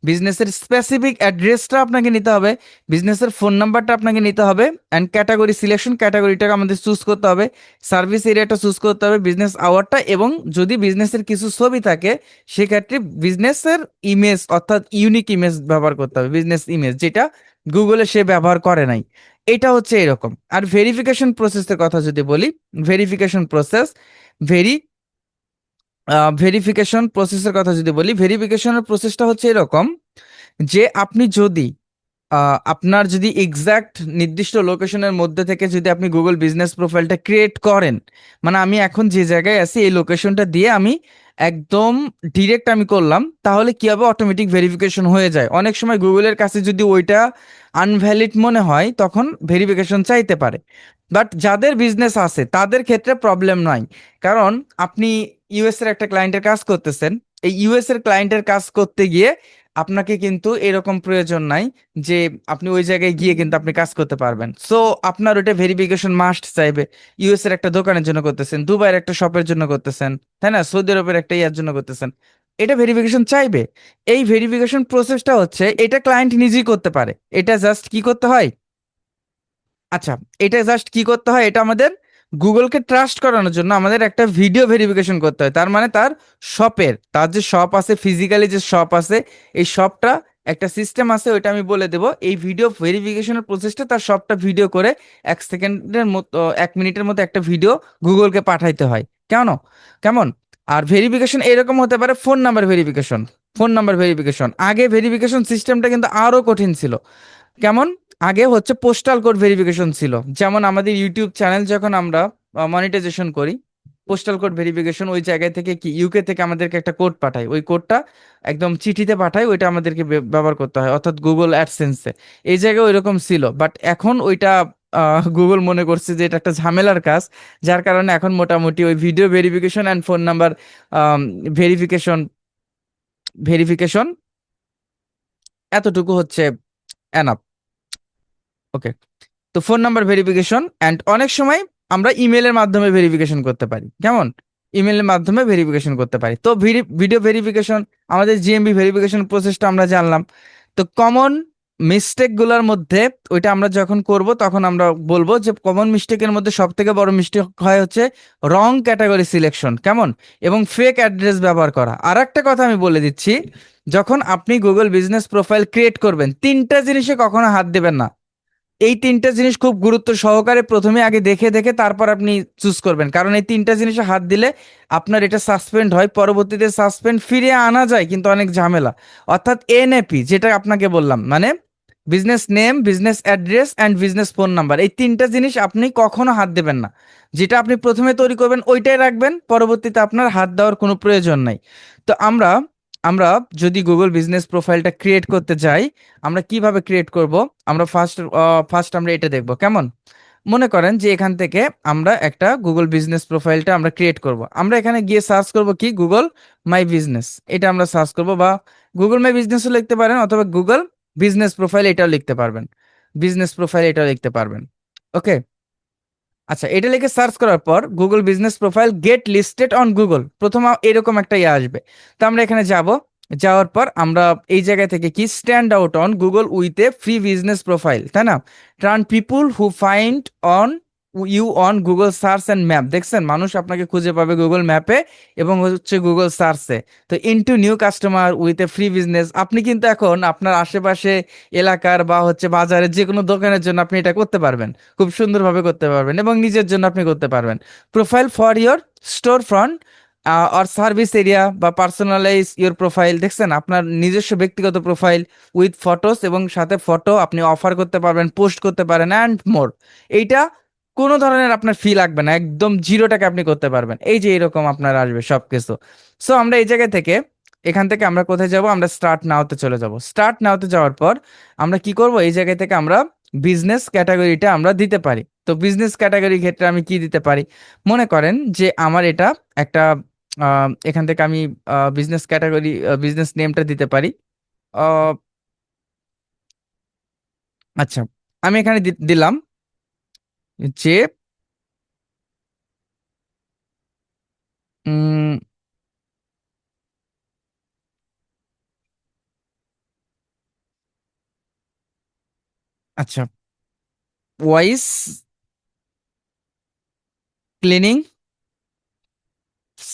বিজনেসের স্পেসিফিক অ্যাড্রেসটা আপনাকে নিতে হবে, বিজনেসের ফোন নাম্বারটা আপনাকে নিতে হবে, অ্যান্ড ক্যাটাগরি সিলেকশন, ক্যাটাগরিটাকে আমাদের চুজ করতে হবে, সার্ভিস এরিয়াটা চুজ করতে হবে, বিজনেস আওয়ারটা, এবং যদি বিজনেসের কিছু ছবি থাকে সেক্ষেত্রে বিজনেসের ইমেজ, অর্থাৎ ইউনিক ইমেজ ব্যবহার করতে হবে, বিজনেস ইমেজ, যেটা গুগলে সে ব্যবহার করে নাই। এটা হচ্ছে এরকম। আর ভেরিফিকেশন প্রসেসের কথা যদি বলি, ভেরিফিকেশন প্রসেস, ভেরি ভেরিফিকেশন প্রসেসের কথা যদি বলি, ভেরিফিকেশনের প্রসেসটা হচ্ছে এরকম যে আপনি যদি আপনার যদি এক্সাক্ট নির্দিষ্ট লোকেশনের মধ্যে থেকে যদি আপনি গুগল বিজনেস প্রোফাইলটা ক্রিয়েট করেন, মানে আমি এখন যে জায়গায় আছি এই লোকেশনটা দিয়ে আমি একদম ডিরেক্ট আমি করলাম, তাহলে কি হবে, অটোমেটিক ভেরিফিকেশন হয়ে যায়। অনেক সময় গুগলের কাছে যদি ওইটা আনভ্যালিড মনে হয় তখন ভেরিফিকেশন চাইতে পারে। বাট যাদের বিজনেস আছে তাদের ক্ষেত্রে প্রবলেম নাই। কারণ আপনি ইউএস এর একটা ক্লায়েন্টের কাজ করতেছেন, এই ইউএস এর ক্লায়েন্টের কাজ করতে গিয়ে আপনাকে কিন্তু এরকম প্রয়োজন নাই যে আপনি ওই জায়গায় গিয়ে কিন্তু আপনি কাজ করতে পারবেন। সো আপনার ওটা ভেরিফিকেশন মাস্ট চাইবে। ইউএস এর একটা দোকানের জন্য করতেছেন, দুবাইয়ের একটা শপের জন্য করতেছেন, তাই না, সৌদি আরবের একটা ইয়ার জন্য করতেছেন, এটা ভেরিফিকেশন চাইবে। এই ভেরিফিকেশন প্রসেসটা হচ্ছে এটা ক্লায়েন্ট নিজেই করতে পারে। এটা জাস্ট কি করতে হয়, আচ্ছা, এটা জাস্ট কি করতে হয়, এটা আমাদের গুগলকে ট্রাস্ট করানোর জন্য আমাদের একটা ভিডিও ভেরিফিকেশন করতে হয়। তার মানে তার শপের, তার যে শপ আছে, ফিজিক্যালি যে শপ আছে, এই শপটা একটা সিস্টেম আছে, ওইটা আমি বলে দেবো। এই ভিডিও ভেরিফিকেশনের প্রসেসটা তার সবটা ভিডিও করে 1 সেকেন্ডের মতো, 1 মিনিটের মতো একটা ভিডিও গুগলকে পাঠাইতে হয়। কেন? কেমন? আর ভেরিফিকেশন এরকম হতে পারে, phone number verification. Phone number verification, আগে ভেরিফিকেশন সিস্টেমটা কিন্তু আরো কঠিন ছিল। কেমন? আগে হচ্ছে পোস্টাল কোড ভেরিফিকেশন ছিল। যেমন আমাদের ইউটিউব চ্যানেল যখন আমরা মনিটাইজেশন করি, পোস্টাল কোড ভেরিফিকেশন, ওই জায়গায় থেকে কি ইউকে থেকে আমাদেরকে একটা কোড পাঠায়, ওই কোডটা একদম চিঠিতে পাঠায়, ওইটা আমাদেরকে ব্যবহার করতে হয়, অর্থাৎ গুগল অ্যাডসেন্সে। এই জায়গায় ওইরকম ছিল, বাট এখন ওইটা গুগল মনে করছে যে এটা একটা ঝামেলার কাজ, যার কারণে এখন মোটামুটি ওই video verification and phone number verification verification এতটুকু হচ্ছে এনাফ। ওকে। তো ফোন নাম্বার ভেরিফিকেশন অ্যান্ড অনেক সময় আমরা ইমেলের মাধ্যমে ভেরিফিকেশন করতে পারি। কেমন? ইমেলের মাধ্যমে ভেরিফিকেশন করতে পারি। তো ভিডিও ভেরিফিকেশন, আমাদের জিএমবি ভেরিফিকেশন প্রসেসটা আমরা জানলাম। তো কমন মিস্টেক গুলার মধ্যে, ওইটা আমরা যখন করব তখন আমরা বলবো যে কমন মিস্টেকের মধ্যে সব থেকে বড় মিস্টেক হয় হচ্ছে রং ক্যাটাগরি সিলেকশন। কেমন? এবং ফেক অ্যাড্রেস ব্যবহার করা। আর একটা কথা আমি বলে দিচ্ছি, যখন আপনি গুগল বিজনেস প্রোফাইল ক্রিয়েট করবেন, 3টা জিনিসে কখনো হাত দেবেন না। এই 3টা জিনিস খুব গুরুত্ব সহকারে প্রথমে আগে দেখে দেখে তারপর আপনি চুজ করবেন, কারণ এই 3টা জিনিসে হাত দিলে আপনার এটা সাসপেন্ড হয়, পরবর্তীতে সাসপেন্ড ফিরিয়ে আনা যায় কিন্তু অনেক ঝামেলা। অর্থাৎ এনএপি যেটা আপনাকে বললাম, মানে business name, business address and business phone number, এই 3টা জিনিস আপনি কখনো হাত দেবেন না। যেটা আপনি প্রথমে তৈরি করবেন ওইটাই রাখবেন, পরবর্তীতে আপনার হাত দেওয়ার কোনো প্রয়োজন নাই। তো আমরা আমরা যদি গুগল বিজনেস প্রোফাইলটা ক্রিয়েট করতে যাই, আমরা কিভাবে ক্রিয়েট করব? আমরা ফার্স্ট আমরা এটা দেখব। কেমন? মনে করেন যে এখান থেকে আমরা একটা গুগল বিজনেস প্রোফাইলটা আমরা ক্রিয়েট করব। আমরা এখানে গিয়ে সার্চ করব কি, গুগল মাই বিজনেস, এটা আমরা সার্চ করব, বা গুগল মাই বিজনেসও লিখতে পারেন, অথবা গুগল বিজনেস প্রোফাইল এটাও লিখতে পারবেন, বিজনেস প্রোফাইল এটাও লিখতে পারবেন। ওকে। আচ্ছা, এটা লিখে সার্চ করার পর Google business profile get listed on Google, প্রথম এরকম একটা ইয়ে আসবে। তো আমরা এখানে যাব, যাওয়ার পর আমরা এই জায়গা থেকে কি, stand out on Google with a free business profile, তাই না? Turn people who find on you on Google search and map, দেখছেন মানুষ আপনাকে খুঁজে পাবে গুগল ম্যাপে এবং হচ্ছে গুগল সার্চে। তো into new customer with a free business, আপনি কিন্তু এখন আপনার আশেপাশে এলাকার বা হচ্ছে বাজারের যে কোনো দোকানের জন্য আপনি এটা করতে পারবেন, খুব সুন্দরভাবে করতে পারবেন, এবং নিজের জন্য আপনি করতে পারবেন। Profile for your store front আর সার্ভিস এরিয়া, বা পার্সোনালাইজ ইয়োর প্রোফাইল, দেখছেন আপনার নিজস্ব ব্যক্তিগত প্রোফাইল উইথ ফটোস, এবং সাথে ফটো আপনি অফার করতে পারবেন, পোস্ট করতে পারেন অ্যান্ড মোর। এইটা কোনো ধরনের আপনার ফি লাগবে না, একদম 0 টাকা আপনি করতে পারবেন। এই যে এরকম আপনার আসবে সবকিছু। সো আমরা এই জায়গা থেকে, এখান থেকে আমরা কোথায় যাব? আমরা স্টার্ট নাওতে চলে যাব। স্টার্ট নাওতে যাওয়ার পর আমরা কি করব? এই জায়গা থেকে আমরা বিজনেস ক্যাটাগরিটা আমরা দিতে পারি। তো বিজনেস ক্যাটাগরি ক্ষেত্রে আমি কি দিতে পারি? মনে করেন যে আমার এটা একটা এখান থেকে আমি বিজনেস ক্যাটাগরি, বিজনেস নেমটা দিতে পারি। আহ, আচ্ছা, আমি এখানে দিলাম যে উম, আচ্ছা, ওয়াইস ক্লিনিং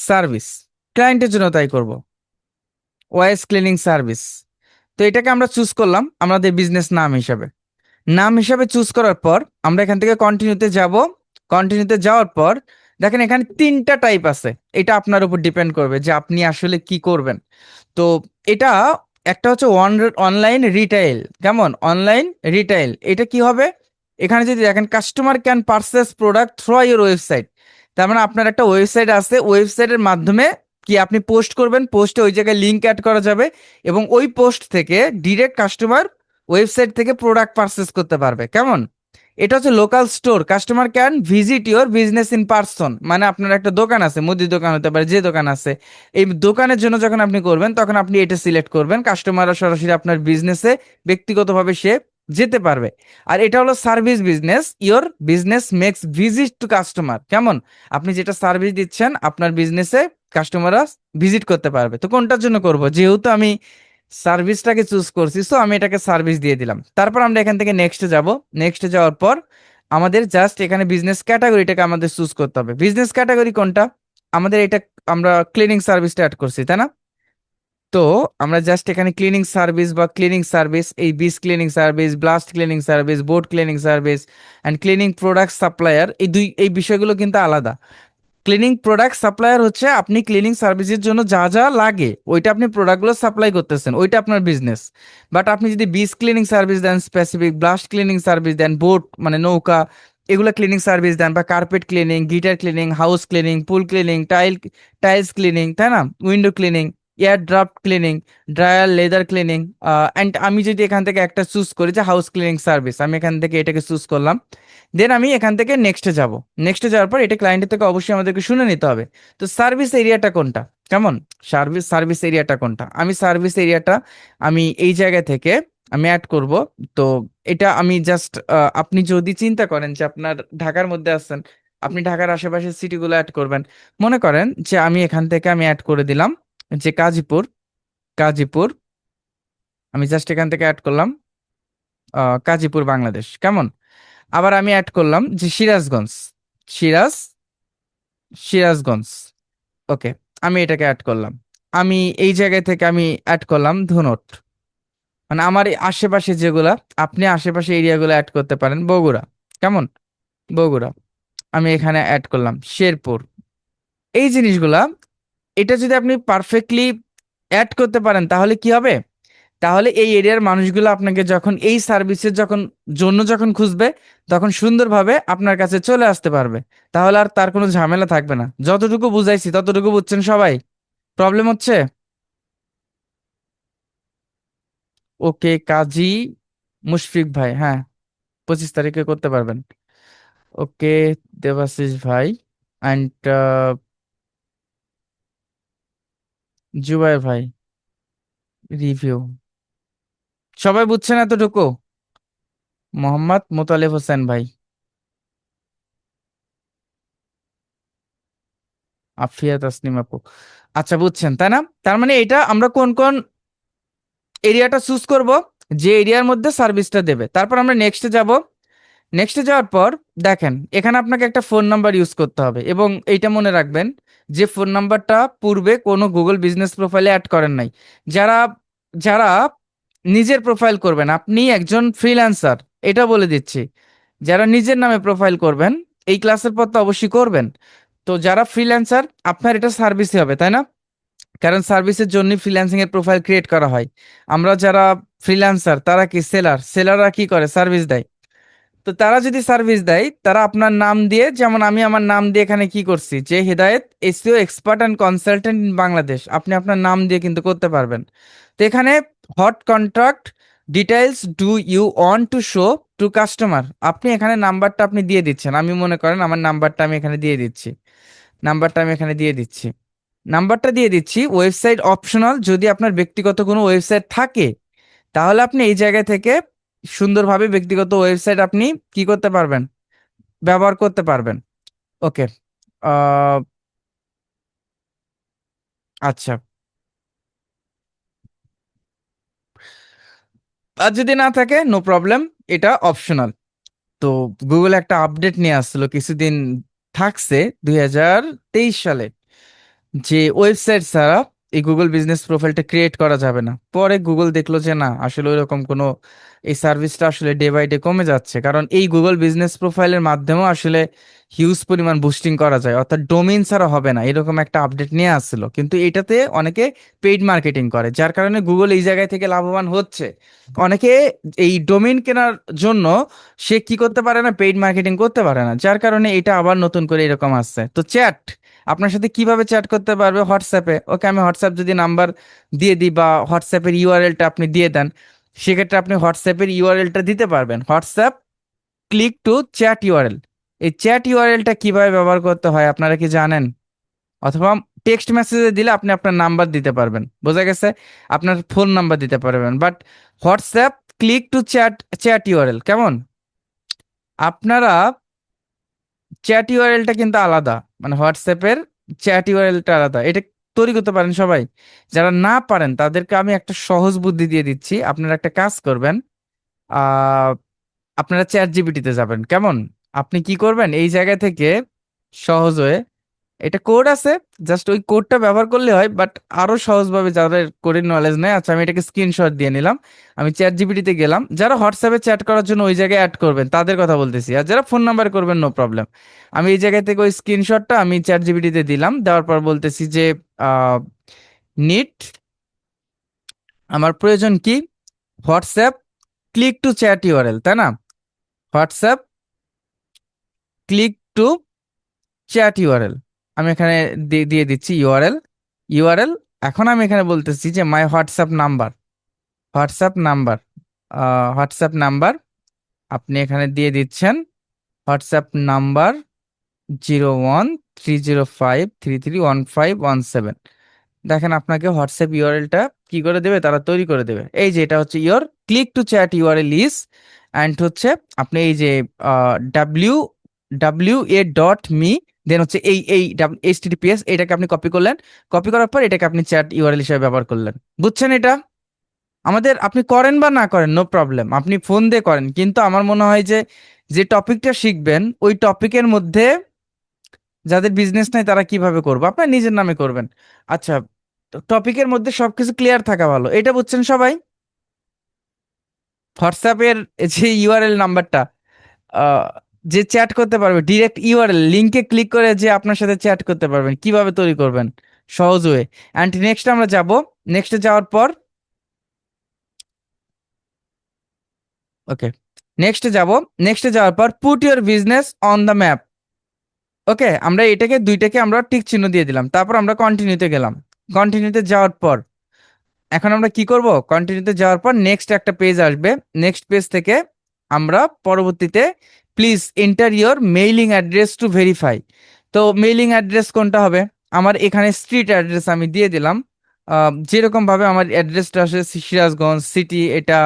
সার্ভিস, ক্লায়েন্টের জন্য তাই করব, ওয়াইস ক্লিনিং সার্ভিস। তো এটাকে আমরা চুজ করলাম আমাদের বিজনেস নাম হিসাবে। নাম হিসাবে চুজ করার পর আমরা এখান থেকে কন্টিনিউতে যাব। কন্টিনিউতে যাওয়ার পর দেখেন এখানে 3টা টাইপ আছে, এটা আপনার উপর ডিপেন্ড করবে যে আপনি আসলে কি করবেন। তো এটা একটা হচ্ছে অনলাইন রিটেইল। কেমন? অনলাইন রিটেইল, এটা কি হবে? এখানে যদি দেখেন customer can purchase product through your website, তার মানে আপনার একটা ওয়েবসাইট আছে, ওয়েবসাইটের মাধ্যমে কি আপনি পোস্ট করবেন, পোস্টে ওই জায়গায় লিঙ্ক অ্যাড করা যাবে, এবং ওই পোস্ট থেকে ডিরেক্ট কাস্টমার ওয়েবসাইট থেকে প্রোডাক্ট পারচেস করতে পারবে। কেমন? এটা হচ্ছে local store, customer can visit your business in person, মানে আপনার একটা দোকান আছে, মুদির দোকান হতে পারে, যে দোকান আছে, এই দোকানের জন্য যখন আপনি করবেন তখন আপনি এটা সিলেক্ট করবেন, কাস্টমাররা সরাসরি আপনার বিজনেসে ব্যক্তিগতভাবে সে যেতে পারবে। আর এটা হলো service business, your business makes visit to customer. কেমন? আপনি যেটা সার্ভিস দিচ্ছেন আপনার বিজনেসে কাস্টমাররা ভিজিট করতে পারবে। তো কোনটার জন্য করব? যেহেতু আমি সার্ভিসটাকে চুজ করছি, সো আমি এটাকে সার্ভিস দিয়ে দিলাম। তারপর আমরা এখান থেকে নেক্সটে যাব। নেক্সটে যাওয়ার পর আমাদের জাস্ট এখানে বিজনেস ক্যাটাগরিটাকে আমাদের চুজ করতে হবে। বিজনেস ক্যাটাগরি কোনটা? আমাদের এটা, আমরা ক্লিনিং সার্ভিসটা অ্যাড করছি, তাই না? তো আমরা জাস্ট এখানে ক্লিনিং সার্ভিস বা ক্লিনিং সার্ভিস, এই বিস cleaning service, blast cleaning service, board cleaning service and cleaning product supplier, এই বিষয়গুলো কিন্তু আলাদা। ক্লিনিং প্রোডাক্ট সাপ্লায়ার হচ্ছে আপনি ক্লিনিং সার্ভিসের জন্য যা যা লাগে ওইটা আপনি প্রোডাক্টগুলো সাপ্লাই করতেছেন, ওইটা আপনার বিজনেস। বাট আপনি যদি বিচ ক্লিনিং সার্ভিস দেন, স্পেসিফিক ব্লাস্ট ক্লিনিং সার্ভিস দেন, বোট মানে নৌকা, এগুলো ক্লিনিং সার্ভিস দেন, বা carpet cleaning, guitar cleaning, house cleaning, pool cleaning, tiles cleaning, তাই না, window cleaning, air draft cleaning, dryer leather cleaning, and আমি যদি এখান থেকে একটা চুজ করি যে হাউস ক্লিনিং সার্ভিস, আমি এখান থেকে এটাকে চুজ করলাম। দেন আমি এখান থেকে নেক্সটে যাব। নেক্সটে যাওয়ার পর এটা ক্লায়েন্টের থেকে অবশ্যই আমাদেরকে শুনে নিতে হবে। তো সার্ভিস এরিয়াটা কোনটা, কেমন, সার্ভিস এরিয়াটা কোনটা, আমি সার্ভিস এরিয়াটা আমি এই জায়গা থেকে আমি অ্যাড করব। তো এটা আমি জাস্ট, আপনি যদি চিন্তা করেন যে আপনার ঢাকার মধ্যে আছেন, আপনি ঢাকার আশেপাশের সিটিগুলো অ্যাড করবেন। মনে করেন যে আমি এখান থেকে আমি অ্যাড করে দিলাম যে গাজীপুর, গাজীপুর, আমি জাস্ট এখান থেকে অ্যাড করলাম গাজীপুর বাংলাদেশ, কেমন। আবার আমি অ্যাড করলাম যে সিরাজগঞ্জ, সিরাজ সিরাজগঞ্জ, ওকে, আমি এটাকে অ্যাড করলাম। আমি এই জায়গায় থেকে আমি অ্যাড করলাম ধুনট, মানে আমার এই আশেপাশে যেগুলা, আপনি আশেপাশে এরিয়াগুলো অ্যাড করতে পারেন, বগুড়া, কেমন, বগুড়া, আমি এখানে অ্যাড করলাম শেরপুর, এই জিনিসগুলা। এটা যদি আপনি পারফেক্টলি অ্যাড করতে পারেন তাহলে কি হবে, তাহলে এই এরিয়ার মানুষগুলো আপনাকে যখন এই সার্ভিসের যখন খুঁজবে, তখন সুন্দরভাবে আপনার কাছে চলে আসতে পারবে। তাহলে আর তার কোনো ঝামেলা থাকবে না। যতটুকু বুঝাইছি ততটুকু বুঝছেন সবাই? প্রবলেম হচ্ছে? ওকে, কাজী মুশফিক ভাই, হ্যাঁ, 25 তারিখে করতে পারবেন। ওকে, দেবাশিস ভাই অ্যান্ড জুবাই ভাই, রিভিউ, সবাই বুঝছেন এতটুকু? মোহাম্মদ মোতালেব হোসেন ভাই, আফিয়া তাসনিম আপু, আচ্ছা বুঝছেন তাই না? তার মানে এটা আমরা কোন কোন এরিয়াটা চুজ করব, যে এরিয়ার মধ্যে সার্ভিসটা দেবে। তারপর আমরা নেক্সটে যাব। নেক্সটে যাওয়ার পর দেখেন এখানে আপনাকে একটা ফোন নাম্বার ইউজ করতে হবে, এবং এইটা মনে রাখবেন যে ফোন নাম্বারটা পূর্বে কোনো গুগল বিজনেস প্রোফাইলে অ্যাড করেন নাই। যারা যারা নিজের প্রোফাইল করবেন, আপনি একজন ফ্রিল্যান্সার, এটা বলে দিচ্ছি, যারা নিজের নামে প্রোফাইল করবেন, এই ক্লাসের পর তো অবশ্যই করবেন। তো যারা ফ্রিল্যান্সার, আপনার এটা সার্ভিসই হবে, তাই না? কারণ সার্ভিসের জন্য ফ্রিল্যান্সিং এর প্রোফাইল ক্রিয়েট করা হয়। আমরা যারা ফ্রিল্যান্সার তারা কি সেলাররা কি করে, সার্ভিস দেয়। তো তারা যদি সার্ভিস দেয়, তারা আপনার নাম দিয়ে, যেমন আমি আমার নাম দিয়ে এখানে কি করছি যে Hedayet SEO expert and consultant in Bangladesh, আপনি আপনার নাম দিয়ে কিন্তু করতে পারবেন। তো এখানে hot contract details do you want to show to customer, আপনি এখানে নাম্বারটা আপনি দিয়ে দিচ্ছেন। আমি মনে করেন আমার নাম্বারটা আমি এখানে দিয়ে দিচ্ছি, নাম্বারটা আমি এখানে দিয়ে দিচ্ছি, নাম্বারটা দিয়ে দিচ্ছি। ওয়েবসাইট অপশনাল, যদি আপনার ব্যক্তিগত কোনো ওয়েবসাইট থাকে তাহলে আপনি এই জায়গা থেকে সুন্দরভাবে ব্যক্তিগত ওয়েবসাইট আপনি কি করতে পারবেন, ব্যবহার করতে পারবেন। ওকে, আহ আচ্ছা, আর যদি না থাকে নো প্রবলেম, এটা অপশনাল। তো গুগল একটা আপডেট নিয়ে আসছিল কিছুদিন, থাকছে 2023 সালে, যে ওয়েবসাইট ছাড়া এই গুগল বিজনেস প্রোফাইলটা ক্রিয়েট করা যাবে না। পরে গুগল দেখলো যে না, আসলে ওইরকম কোনো, এই সার্ভিসটা আসলে ডে বাই ডে কমে যাচ্ছে, কারণ এই গুগল বিজনেস প্রোফাইলের মাধ্যমেও আসলে হিউজ পরিমাণ বুস্টিং করা যায়, অর্থাৎ ডোমেইন ছাড়া হবে না, এরকম একটা আপডেট নিয়ে আসছিল। কিন্তু এটাতে অনেকে পেইড মার্কেটিং করে, যার কারণে গুগল এই জায়গায় থেকে লাভবান হচ্ছে। অনেকে এই ডোমেইন কেনার জন্য সে কি করতে পারে না, পেইড মার্কেটিং করতে পারে না, যার কারণে এটা আবার নতুন করে এরকম আসছে। তো চ্যাট, আপনার সাথে কিভাবে চ্যাট করতে পারবে, হোয়াটসঅ্যাপে। ওকে, আমি হোয়াটসঅ্যাপ যদি নাম্বার দিয়ে দিই বা হোয়াটসঅ্যাপের ইউআরএলটা আপনি দিয়ে দেন, সেক্ষেত্রে আপনি হোয়াটসঅ্যাপের ইউআরএলটা দিতে পারবেন, WhatsApp click to chat URL. এই চ্যাট ইউআরএলটা কিভাবে ব্যবহার করতে হয় আপনারা কি জানেন? অথবা টেক্সট মেসেজে দিলে আপনি আপনার নাম্বার দিতে পারবেন, বোঝা গেছে, আপনার ফোন নাম্বার দিতে পারবেন। But WhatsApp click to chat URL, কেমন, আপনারা চ্যাট ইউআরএলটা কিন্তু আলাদা, মানে হোয়াটসঅ্যাপের চ্যাট ইউআরএলটা আলাদা, এটা তৈরি করতে পারেন সবাই। যারা না পারেন তাদেরকে আমি একটা সহজ বুদ্ধি দিয়ে দিচ্ছি, আপনারা একটা কাজ করবেন, আহ আপনারা চ্যাট জিপিটিতে যাবেন, কেমন, আপনি কি করবেন এই জায়গা থেকে সহজ হয়ে এটা কোড আছে, জাস্ট ওই কোডটা ব্যবহার করলে হয়, বাট আরো সহজভাবে যাদের কোডের নলেজ নেই, আচ্ছা আমি এটাকে স্ক্রিনশট দিয়ে নিলাম। আমি চ্যাট জিপিটিতে গেলাম, যারা হোয়াটসঅ্যাপে চ্যাট করার জন্য ওই জায়গায় অ্যাড করবেন তাদের কথা বলতেছি, আর যারা ফোন নাম্বার করবেন নো প্রবলেম। আমি এই জায়গা থেকে ওই স্ক্রিনশটটা আমি চ্যাট জিপিটিতে দিলাম, দেওয়ার পর বলতেছি যে নিট, আমার প্রয়োজন কি, WhatsApp click to chat URL, তাই না? WhatsApp click to chat URL, আমি এখানে দিয়ে দিচ্ছি ইউআরএল। ইউআরএল, এখন আমি এখানে বলতেছি যে মাই WhatsApp number, WhatsApp number, WhatsApp number আপনি এখানে দিয়ে দিচ্ছেন, হোয়াটসঅ্যাপ নাম্বার 0130533151 দেখেন আপনাকে হোয়াটসঅ্যাপ ইউআরএলটা কি করে দেবে, তারা তৈরি করে দেবে। এই যে এটা হচ্ছে your click to chat URL is, and হচ্ছে আপনি এই যে www.a.me, দেন হচ্ছে এই HTTPS, এটাকে আপনি কপি করলেন, কপি করার পর এটাকে আপনি চ্যাট ইউআরএল হিসেবে ব্যবহার করলেন। বুঝছেন এটা? আমাদের আপনি করেন বা না করেন নো প্রবলেম, আপনি ফোন দিয়ে করেন, কিন্তু আমার মনে হয় যে যে টপিকটা শিখবেন ওই টপিকের মধ্যে যাদের বিজনেস নাই তারা কিভাবে করবে, আপনার নিজের নামে করবেন। আচ্ছা, টপিকের মধ্যে সবকিছু ক্লিয়ার থাকা ভালো, এটা বুঝছেন সবাই? হোয়াটসঅ্যাপের যে ইউআরএল নাম্বারটা, আহ, যে চ্যাট করতে পারবে ডিরেক্ট ইউআরএল লিংকে ক্লিক করে যে আপনার সাথে চ্যাট করতে পারবেন, কিভাবে তৈরি করবেন সহজ ওয়ে। অ্যান্ড নেক্সট আমরা যাব, নেক্সটে যাওয়ার পর, ওকে, নেক্সটে যাব, নেক্সটে যাওয়ার পর put your business on the map. Okay, আমরা এটাকে দুইটাকে আমরা টিক চিহ্ন দিয়ে দিলাম, তারপর আমরা কন্টিনিউতে গেলাম। কন্টিনিউতে যাওয়ার পর এখন আমরা কি করব, কন্টিনিউতে যাওয়ার পর নেক্সট একটা পেজ আসবে, নেক্সট পেজ থেকে আমরা পরবর্তীতে please enter your mailing address to verify. তো মেইলিং অ্যাড্রেস কোনটা হবে, আমার এখানে স্ট্রিট অ্যাড্রেস আমি দিয়ে দিলাম, যেরকম ভাবে আমার অ্যাড্রেসটা আসে সিরাজগঞ্জ সিটি এটা,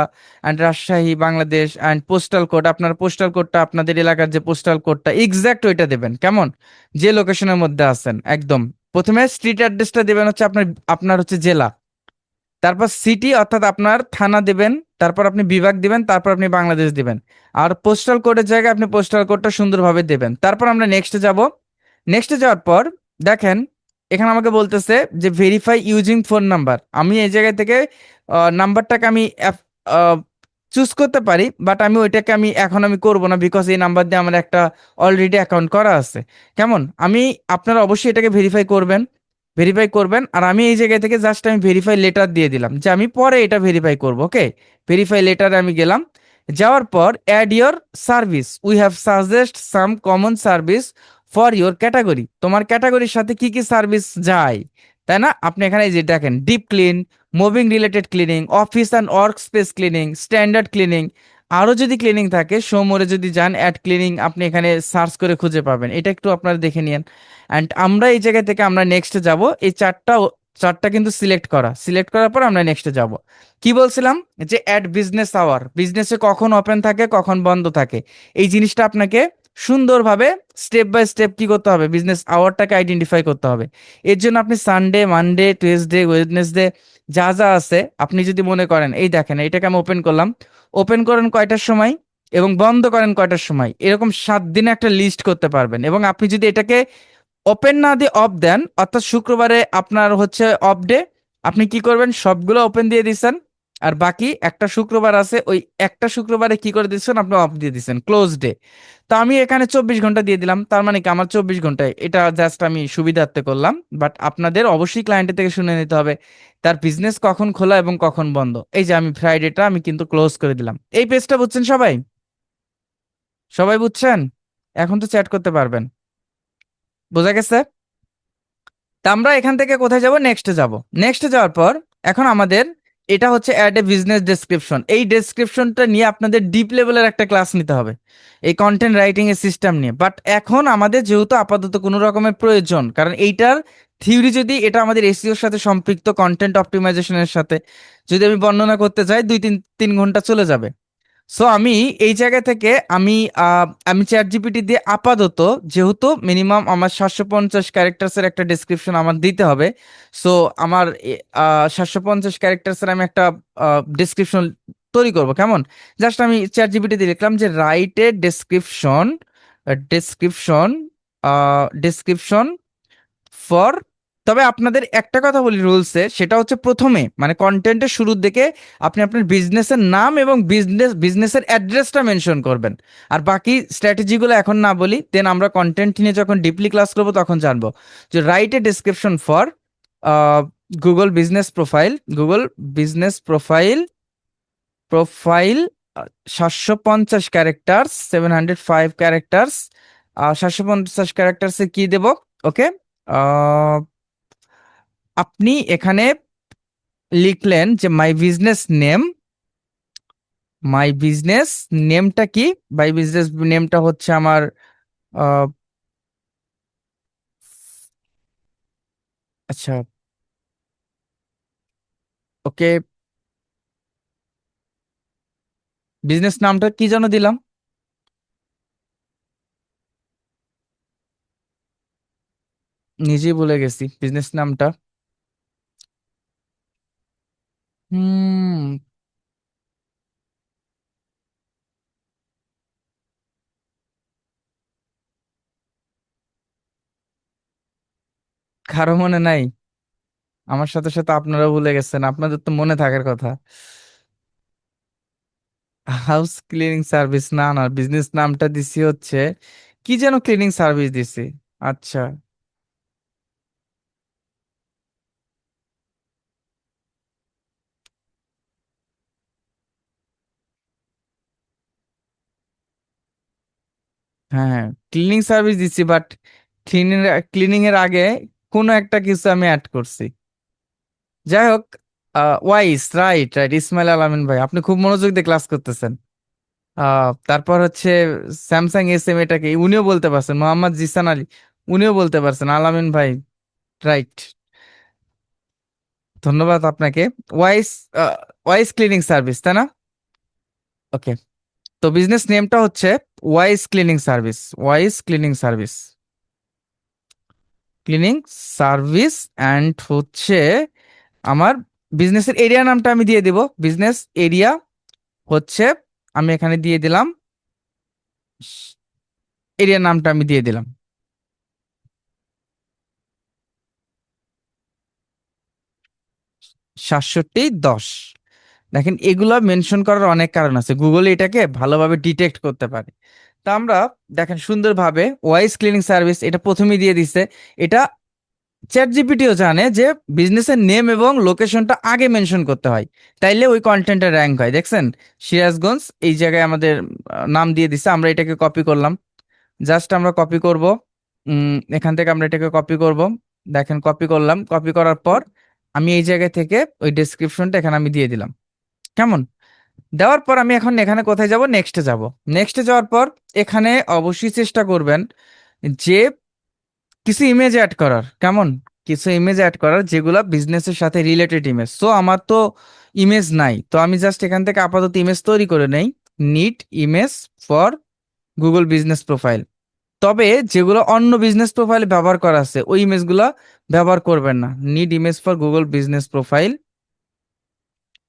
and Rajshahi Bangladesh, and postal code, আপনার পোস্টাল কোডটা আপনাদের এলাকার যে পোস্টাল কোডটা এক্সাক্ট ওইটা দেবেন, কেমন, যে লোকেশনের মধ্যে আছেন একদম। প্রথমে স্ট্রিট অ্যাড্রেসটা দেবেন হচ্ছে আপনার আপনার হচ্ছে জেলা, তারপর সিটি অর্থাৎ আপনার থানা দিবেন, তারপর আপনি বিভাগ দিবেন, তারপর আপনি বাংলাদেশ দিবেন, আর পোস্টাল কোডের জায়গায় আপনি পোস্টাল কোডটা সুন্দরভাবে দেবেন। তারপর আমরা নেক্সটে যাব, নেক্সটে যাওয়ার পর দেখেন এখানে আমাকে বলতেছে যে ভেরিফাই ইউজিং ফোন নাম্বার, আমি এই জায়গা থেকে নাম্বারটাকে আমি চুজ করতে পারি, বাট আমি ওইটাকে আমি এখন আমি করব না, বিকজ এই নাম্বার দিয়ে আমার একটা অলরেডি অ্যাকাউন্ট করা আছে। কেমন, আমি, আপনারা অবশ্যই এটাকে ভেরিফাই করবেন, ভেরিফাই করবেন। আর আমি এই জায়গা থেকে জাস্ট আমি ভেরিফাই লেটার দিয়ে দিলাম যে আমি পরে এটা ভেরিফাই করব। ওকে, ভেরিফাই লেটারে আমি গেলাম, যাওয়ার পর add your service, we have suggest some common service for your category, তোমার ক্যাটাগরির সাথে কি কি সার্ভিস যায়, তাই না? আপনি এখানে এই যে দেখেন deep clean, moving related cleaning, office and work space cleaning, standard cleaning, আরো যদি ক্লিনিং থাকে শো মোরে যদি যান অ্যাড ক্লিনিং, আপনি এখানে সার্চ করে খুঁজে পাবেন, এটা একটু আপনারা দেখে নিন। অ্যান্ড আমরা এই জায়গা থেকে আমরা নেক্সটে যাব, এই চারটা চারটা কিন্তু সিলেক্ট করা, সিলেক্ট করার পর আমরা নেক্সটে যাব। কি বলছিলাম যে অ্যাড বিজনেস আওয়ার, বিজনেসে কখন ওপেন থাকে কখন বন্ধ থাকে, এই জিনিসটা আপনাকে সুন্দরভাবে স্টেপ বাই স্টেপ কি করতে হবে, বিজনেস আওয়ারটাকে আইডেন্টিফাই করতে হবে। এর জন্য আপনি সানডে মানডে টুয়েসডে ওয়েডনেসডে যা যা আছে আপনি যদি মনে করেন, এই দেখেন এটাকে আমি ওপেন করলাম, ওপেন করেন কয়টার সময় এবং বন্ধ করেন কয়টার সময়, এরকম 7 দিনে একটা লিস্ট করতে পারবেন। এবং আপনি যদি এটাকে ওপেন না দিয়ে অফ দেন, অর্থাৎ শুক্রবারে আপনার হচ্ছে অফ ডে, আপনি কি করবেন, সবগুলো ওপেন দিয়ে দিচ্ছেন, আর বাকি একটা শুক্রবার আছে ওই একটা শুক্রবারে কি করে দিচ্ছেন, আপনি অফ দিয়ে দিচ্ছেন ক্লোজ ডে। তো আমি এখানে 24 ঘন্টা দিয়ে দিলাম, তার মানে কি আমার 24 ঘন্টায়, এটা জাস্ট আমি সুবিধার্থে করলাম, বাট আপনাদের অবশ্যই ক্লায়েন্টের থেকে শুনে নিতে হবে তার বিজনেস কখন খোলা এবং কখন বন্ধ। এই যে আমি ফ্রাইডেটা আমি কিন্তু ক্লোজ করে দিলাম। এই পেজটা বুঝছেন সবাই? সবাই বুঝছেন? এখন তো চ্যাট করতে পারবেন, বোঝা গেছে? তা আমরা এখান থেকে কোথায় যাব, নেক্সটে যাব। নেক্সটে যাওয়ার পর এখন আমাদের এটা হচ্ছে অ্যাড এ বিজনেস ডেসক্রিপশন, এই ডেসক্রিপশনটা নিয়ে আপনাদের ডিপ লেভেলের একটা ক্লাস নিতে হবে এই কন্টেন্ট রাইটিং এর সিস্টেম নিয়ে। বাট এখন আমাদের যেহেতু আপাতত কোনো রকমের প্রয়োজন, কারণ এইটার থিওরি যদি এটা আমাদের এসইওর সাথে সম্পৃক্ত, কন্টেন্ট অপটিমাইজেশনের সাথে যদি আমি বর্ণনা করতে যাই 2-3 ঘন্টা চলে যাবে। সো আমি এই জায়গা থেকে আমি আমি চ্যাট জিপিটি দিয়ে আপাতত, যেহেতু মিনিমাম আমার 750 ক্যারেক্টার্সের একটা ডেসক্রিপশন আমার দিতে হবে, সো আমার 750 ক্যারেক্টার্সের আমি একটা ডেসক্রিপশন তৈরি করব, কেমন, জাস্ট আমি চ্যাট জিপিটি দিয়ে লিখলাম যে write a description, description description for, তবে আপনাদের একটা কথা বলি রুলসে, সেটা হচ্ছে প্রথমে মানে কন্টেন্টের শুরুর দিকে আপনি আপনার বিজনেসের নাম এবং বিজনেসের অ্যাড্রেসটা মেনশন করবেন। আর বাকি স্ট্র্যাটেজিগুলো এখন না বলি, দেন আমরা কন্টেন্ট নিয়ে যখন ডিপলি ক্লাস করবো তখন জানবো। যে write a description for Google business profile, Google business profile, profile 750 characters, 705 characters. 750 ক্যারেক্টার্সে কি দেব? ওকে, আপনি এখানে লিখলেন যে my business name, my business নেমটা কি? মাই বিজনেস নেমটা হচ্ছে আমার আহ, আচ্ছা, ওকে, বিজনেস নামটা কি যেন দিলাম, নিজেই ভুলে গেছি বিজনেস নামটা। হুম, কারো মনে নাই? আমার সাথে সাথে আপনারা ভুলে গেছেন, আপনাদের তো মনে থাকার কথা। হাউস ক্লিনিং সার্ভিস, না না, বিজনেস নামটা দিছি হচ্ছে কি যেন, ক্লিনিং সার্ভিস দিছি। আচ্ছা, হ্যাঁ, ক্লিনিং সার্ভিস দিচ্ছি, বাট ক্লিনিং, ক্লিনিং এর আগে কোনো একটা কিছু আমি অ্যাড করছি। যাই হোক, ওয়াইস, রাইট রাইট, ইসমাইল আলামিন ভাই, আপনি খুব মনোযোগ দিয়ে ক্লাস করতেছেন। তারপর হচ্ছে স্যামসাং এস এম, এটাকে উনিও বলতে পারছেন, মোহাম্মদ জিসান আলী উনিও বলতে পারছেন, আলামিন ভাই, রাইট, ধন্যবাদ আপনাকে। ওয়াইস, ওয়াইস ক্লিনিং সার্ভিস, তাই না? ওকে, তো বিজনেস নেমটা হচ্ছে wise cleaning service, wise cleaning service, cleaning service. And হচ্ছে আমার বিজনেসের এরিয়া নামটা আমি দিয়ে দিব, বিজনেস এরিয়া হচ্ছে, আমি এখানে দিয়ে দিলাম, এরিয়ার নামটা আমি দিয়ে দিলাম 6710। দেখেন, এগুলা মেনশন করার অনেক কারণ আছে, গুগল এটাকে ভালোভাবে ডিটেক্ট করতে পারে। তা আমরা দেখেন সুন্দরভাবে ওয়াইস ক্লিনিং সার্ভিস এটা প্রথমেই দিয়ে দিচ্ছে। এটা চ্যাট জিপিটিও জানে যে বিজনেসের নেম এবং লোকেশনটা আগে মেনশন করতে হয়, তাইলে ওই কন্টেন্টের র্যাঙ্ক হয়। দেখছেন, সিরাজগঞ্জ এই জায়গায় আমাদের নাম দিয়ে দিচ্ছে, আমরা এটাকে কপি করলাম। জাস্ট আমরা কপি করব, এখান থেকে আমরা এটাকে কপি করব। দেখেন, কপি করলাম, কপি করার পর আমি এই জায়গা থেকে ওই ডেসক্রিপশনটা এখানে আমি দিয়ে দিলাম। কেমন? দেওয়ার পর আমি এখন এখানে কোথায় যাব? নেক্সটে যাব। নেক্সটে যাওয়ার পর এখানে অবশ্যই চেষ্টা করবেন যে কিছু ইমেজ অ্যাড করার। কেমন? কিছু ইমেজ অ্যাড করার যেগুলা বিজনেসের সাথে রিলেটেড ইমেজ। সো আমার তো ইমেজ নাই, তো আমি জাস্ট এখান থেকে আপাতত ইমেজ তৈরি করে নেই। Need image for Google business profile. তবে যেগুলো অন্য বিজনেস প্রোফাইলে ব্যবহার করা আছে ওই ইমেজগুলো ব্যবহার করবেন না। Need image for Google business profile,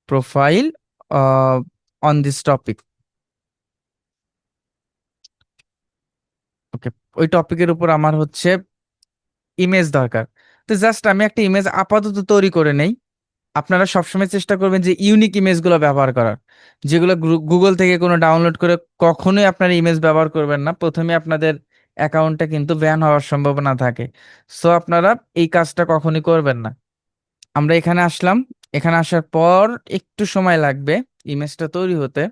profile on this topic. Okay, ওই টপিকের উপর আমার হচ্ছে ইমেজ দরকার। তো জাস্ট আমি একটা ইমেজ আপাতত তৈরি করে নেই। আপনারা সবসময় চেষ্টা করবেন যে ইউনিক ইমেজগুলো ব্যবহার করার, যেগুলো গুগল থেকে কোনো ডাউনলোড করে কখনোই আপনারা ইমেজ ব্যবহার করবেন না। প্রথমে আপনাদের অ্যাকাউন্টটা কিন্তু ব্যান হওয়ার সম্ভাবনা থাকে। সো আপনারা এই কাজটা কখনই করবেন না। আমরা এখানে আসলাম, এখানে আসার পর একটু সময় লাগবে ইমেজটা তৈরি হতে।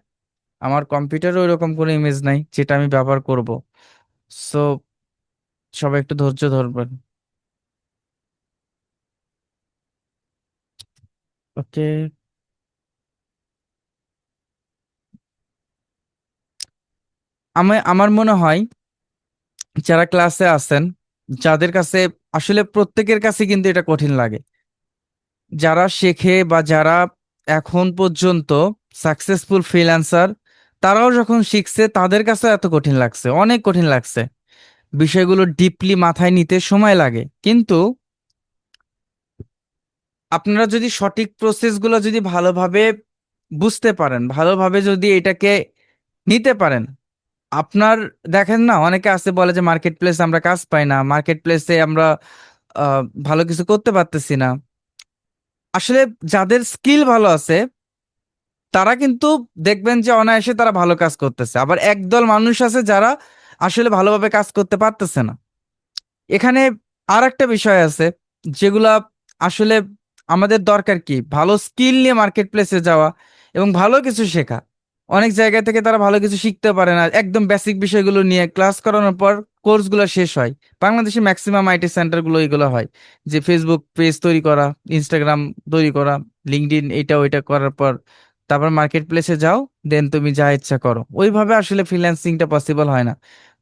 আমার কম্পিউটারে ওইরকম কোনো ইমেজ নাই যেটা আমি ব্যবহার করব। সো সবাই একটু ধৈর্য ধরবেন। ওকে, আমার মনে হয় যারা ক্লাসে আছেন, যাদের কাছে, আসলে প্রত্যেকের কাছে কিন্তু এটা কঠিন লাগে, যারা শেখে বা যারা এখন পর্যন্ত সাকসেসফুল ফ্রিল্যান্সার, তারাও যখন শিখছে তাদের কাছে এত কঠিন লাগছে, অনেক কঠিন লাগছে। বিষয়গুলো ডিপলি মাথায় নিতে সময় লাগে, কিন্তু আপনারা যদি সঠিক প্রসেসগুলো যদি ভালোভাবে বুঝতে পারেন, ভালোভাবে যদি এটাকে নিতে পারেন, আপনার, দেখেন না, অনেকে আছে বলে যে মার্কেট প্লেসে আমরা কাজ পাই না, মার্কেট প্লেসে আমরা ভালো কিছু করতে পারতেছি না। আসলে যাদের স্কিল ভালো আছে তারা কিন্তু দেখবেন যে অনায়াসে তারা ভালো কাজ করতেছে, আবার একদল মানুষ আছে যারা আসলে ভালোভাবে কাজ করতে পারতেছে না। এখানে আর একটা বিষয় আছে যেগুলা আসলে আমাদের দরকার, কি ভালো স্কিল নিয়ে মার্কেট প্লেসে যাওয়া এবং ভালো কিছু শেখা। অনেক জায়গা থেকে তারা ভালো কিছু শিখতে পারে না, একদম বেসিক বিষয়গুলো নিয়ে ক্লাস করানোর পর কোর্সগুলো শেষ হয়। বাংলাদেশে ম্যাক্সিমাম আইটি সেন্টার গুলো এগুলো হয়, যে ফেসবুক পেজ তৈরি করা, ইনস্টাগ্রাম তৈরি করা, লিঙ্কডইন এইটা ওইটা করার পর তারপর মার্কেট প্লেসে যাও, দেন তুমি যা ইচ্ছা করো। ওইভাবে আসলে ফ্রিল্যান্সিংটা পসিবল হয় না।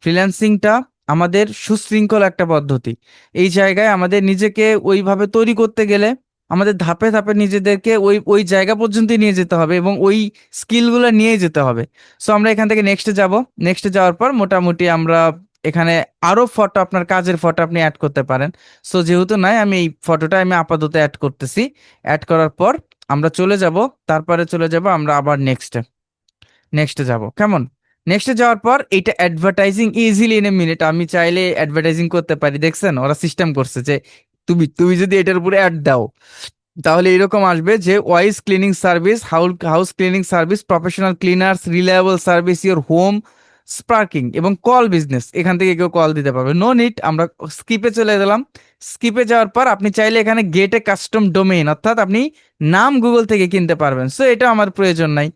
ফ্রিল্যান্সিংটা আমাদের সুশৃঙ্খল একটা পদ্ধতি। এই জায়গায় আমাদের নিজেকে ওইভাবে তৈরি করতে গেলে আমাদের ধাপে ধাপে নিজেদেরকে ওই ওই জায়গা পর্যন্ত নিয়ে যেতে হবে এবং ওই স্কিলগুলো নিয়ে যেতে হবে। সো আমরা এখান থেকে নেক্সটে যাব। নেক্সটে যাওয়ার পর মোটামুটি আমরা এখানে আরো ফটো, আপনার কাজের ফটো আপনি অ্যাড করতে পারেন। সো যেহেতু নাই, আমি এই ফটোটা আমি আপাতত অ্যাড করতেছি। অ্যাড করার পর আমরা চলে যাব, তারপরে চলে যাব আমরা আবার নেক্সটে। নেক্সটে যাব কেমন? নেক্সটে যাওয়ার পর এইটা advertising easily in a minute, আমি চাইলে অ্যাডভার্টাইজিং করতে পারি। দেখছেন ওরা সিস্টেম করছে যে তুমি তুমি যদি এটার উপরে অ্যাড দাও তাহলে এরকম আসবে যে wise cleaning service, house cleaning service, professional cleaners, reliable service your home, sparking এবং কল বিজনেস। এখান থেকে কেউ কল দিতে পারবে, নো নিড। আমরা স্কিপে চলে গেলাম। স্কিপে যাওয়ার পর আপনি চাইলে এখানে গেট এ কাস্টম ডোমেইন, অর্থাৎ আপনি নাম গুগল থেকে কিনতে পারবেন। সো এটা আমার প্রয়োজন নাই।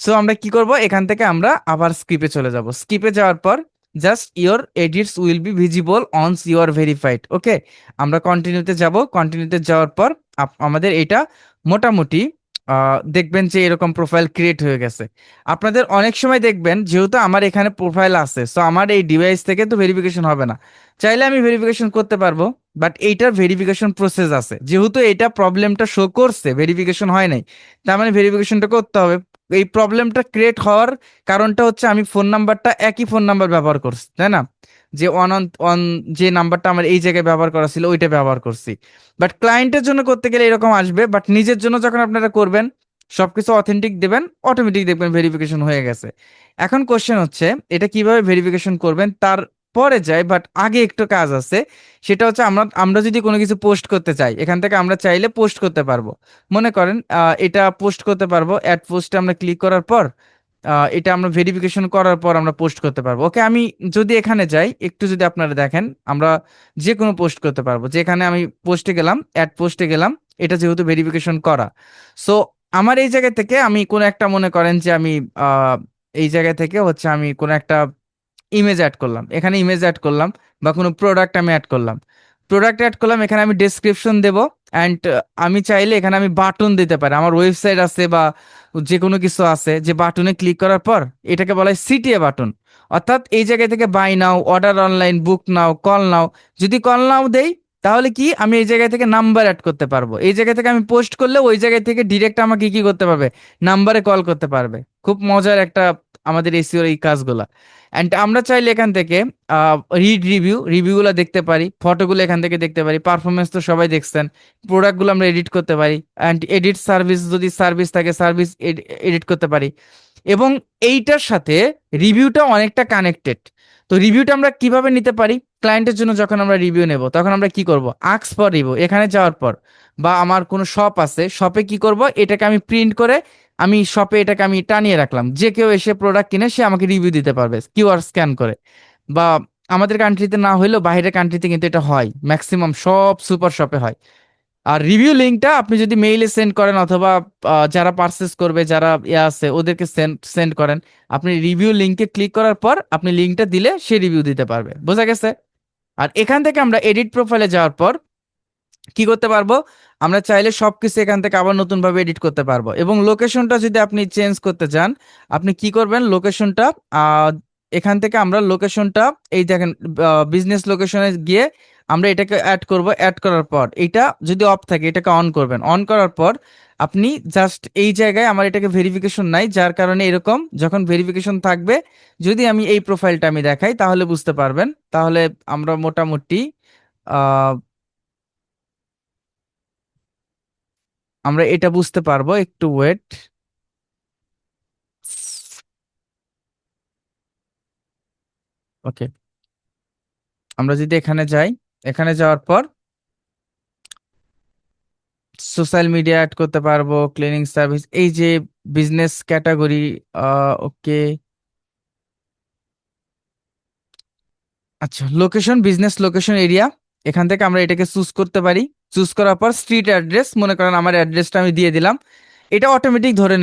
সো আমরা কি করব, এখান থেকে আমরা আবার স্কিপে চলে যাব। স্কিপে যাওয়ার পর just your edits will be visible once you are verified. Okay, আমরা কন্টিনিউতে যাব। কন্টিনিউতে যাওয়ার পর আমাদের এটা মোটামুটি দেখবেন যে এরকম প্রোফাইল ক্রিয়েট হয়ে গেছে। আপনাদের অনেক সময় দেখবেন যেহেতু আমার এখানে প্রোফাইল আছে, সো আমার এই ডিভাইস থেকে তো ভেরিফিকেশন হবে না। চাইলে আমি ভেরিফিকেশন করতে পারবো, বাট এইটার ভেরিফিকেশন প্রসেস আছে। যেহেতু এটা প্রবলেমটা শো করছে ভেরিফিকেশন হয় নাই, তার মানে ভেরিফিকেশনটা করতে হবে। এই প্রবলেমটা ক্রিয়েট হওয়ার কারণটা হচ্ছে আমি ফোন নাম্বারটা একই ফোন নাম্বার ব্যবহার করছি, তাই না? যে অন অন অন যে নাম্বারটা আমার এই জায়গায় ব্যবহার করা ছিল ওইটা ব্যবহার করছি। বাট ক্লায়েন্টের জন্য করতে গেলে এরকম আসবে, বাট নিজের জন্য যখন আপনারা করবেন সবকিছু অথেন্টিক দেবেন, অটোমেটিক দেখবেন ভেরিফিকেশন হয়ে গেছে। এখন কোশ্চেন হচ্ছে এটা কিভাবে ভেরিফিকেশন করবেন তার পরে যাই, বাট আগে একটু কাজ আছে। সেটা হচ্ছে আমরা আমরা যদি কোনো কিছু পোস্ট করতে চাই, এখান থেকে আমরা চাইলে পোস্ট করতে পারবো। মনে করেন এটা পোস্ট করতে পারবো, অ্যাড পোস্টে আমরা ক্লিক করার পর এটা আমরা ভেরিফিকেশন করার পর আমরা পোস্ট করতে পারবো। ওকে, আমি যদি এখানে যাই একটু, যদি আপনারা দেখেন আমরা যে কোনো পোস্ট করতে পারবো। যেখানে আমি পোস্টে গেলাম, অ্যাড পোস্টে গেলাম, এটা যেহেতু ভেরিফিকেশন করা। সো আমার এই জায়গা থেকে আমি কোনো একটা, মনে করেন যে আমি এই জায়গা থেকে হচ্ছে আমি কোনো একটা ইমেজ অ্যাড করলাম, এখানে ইমেজ অ্যাড করলাম, বা কোনো প্রোডাক্ট আমি অ্যাড করলাম, প্রোডাক্ট অ্যাড করলাম, এখানে আমি ডেসক্রিপশন দেব। অ্যান্ড আমি চাইলে এখানে আমি বাটন দিতে পারি। আমার ওয়েবসাইট আছে বা যে কোনো কিছু আছে, যে বাটনে ক্লিক করার পর এটাকে বলা হয় সিটিএ বাটন। অর্থাৎ এই জায়গা থেকে buy now, order online, book now, call now. যদি কল নাও দেই তাহলে কি আমি এই জায়গা থেকে নাম্বার অ্যাড করতে পারবো। এই জায়গা থেকে আমি পোস্ট করলে ওই জায়গা থেকে ডিরেক্ট আমাকে কি করতে পারবে, নাম্বারে কল করতে পারবে। খুব মজার একটা আমাদের এসিওর এই কাজগুলা। অ্যান্ড আমরা চাইলে এখান থেকে রিড রিভিউগুলো দেখতে পারি, ফটোগুলো এখান থেকে দেখতে পারি, পারফরমেন্স তো সবাই দেখছেন। প্রোডাক্টগুলো আমরা এডিট করতে পারি, অ্যান্ড এডিট সার্ভিস, যদি সার্ভিস থাকে সার্ভিস এডিট করতে পারি। এবং এইটার সাথে রিভিউটা অনেকটা কানেক্টেড। তো রিভিউটা আমরা কিভাবে নিতে পারি, ক্লায়েন্টের জন্য যখন আমরা রিভিউ নেব তখন আমরা কি করব, আস্ক ফর রিভিউ এখানে যাওয়ার পর, বা আমার কোনো শপ আছে, শপে কি করব, এটাকে আমি প্রিন্ট করে আমি শপে এটাকে আমি টানিয়ে রাখলাম। যে কেউ এসে প্রোডাক্ট কিনে সে আমাকে রিভিউ দিতে পারবে কিউআর স্ক্যান করে। বা আমাদের কান্ট্রিতে না হইলেও বাইরের কান্ট্রিতে কিন্তু এটা হয়, ম্যাক্সিমাম সব সুপার শপে হয়। আর রিভিউ লিঙ্কটা আপনি যদি মেইলে সেন্ড করেন, অথবা যারা পারচেস করবে, যারা আছে ওদেরকে সেন্ড সেন্ড করেন, আপনি রিভিউ লিঙ্কে ক্লিক করার পর আপনি লিঙ্কটা দিলে সে রিভিউ দিতে পারবে। বোঝা গেছে? আর এখান থেকে আমরা এডিট প্রোফাইলে যাওয়ার পর কি করতে পারবো, আমরা চাইলে সবকিছু এখান থেকে আবার নতুন ভাবে এডিট করতে পারবো। এবং লোকেশনটা যদি আপনি চেঞ্জ করতে চান, আপনি কি করবেন, লোকেশনটা এখান থেকে আমরা লোকেশনটা এই দেখেন বিজনেস লোকেশনে গিয়ে আমরা এটাকে অ্যাড করব। অ্যাড করার পর এটা যদি অফ থাকে এটাকে অন করবেন। অন করার পর আপনি জাস্ট এই জায়গায়, আমার এটাকে ভেরিফিকেশন নাই যার কারণে এরকম, যখন ভেরিফিকেশন থাকবে যদি আমি এই প্রোফাইলটা আমি দেখাই তাহলে বুঝতে পারবেন। তাহলে আমরা মোটামুটি আহ আমরা এটা বুঝতে পারবো, একটু ওয়েট। ওকে, আমরা যদি এখানে যাই, এখানে যাওয়ার পর সোশ্যাল মিডিয়া অ্যাড করতে পারবো, ক্লিনিং সার্ভিস, এই যে বিজনেস ক্যাটাগরি। ওকে, আচ্ছা, লোকেশন, বিজনেস লোকেশন এরিয়া, এখান থেকে আমরা এটাকে চুজ করতে পারি। চুজ করার পর স্ট্রিট অ্যাড্রেস, মনে করেন আমার অ্যাড্রেসটা আমি দিয়ে দিলাম, এটা অটোমেটিক ধরে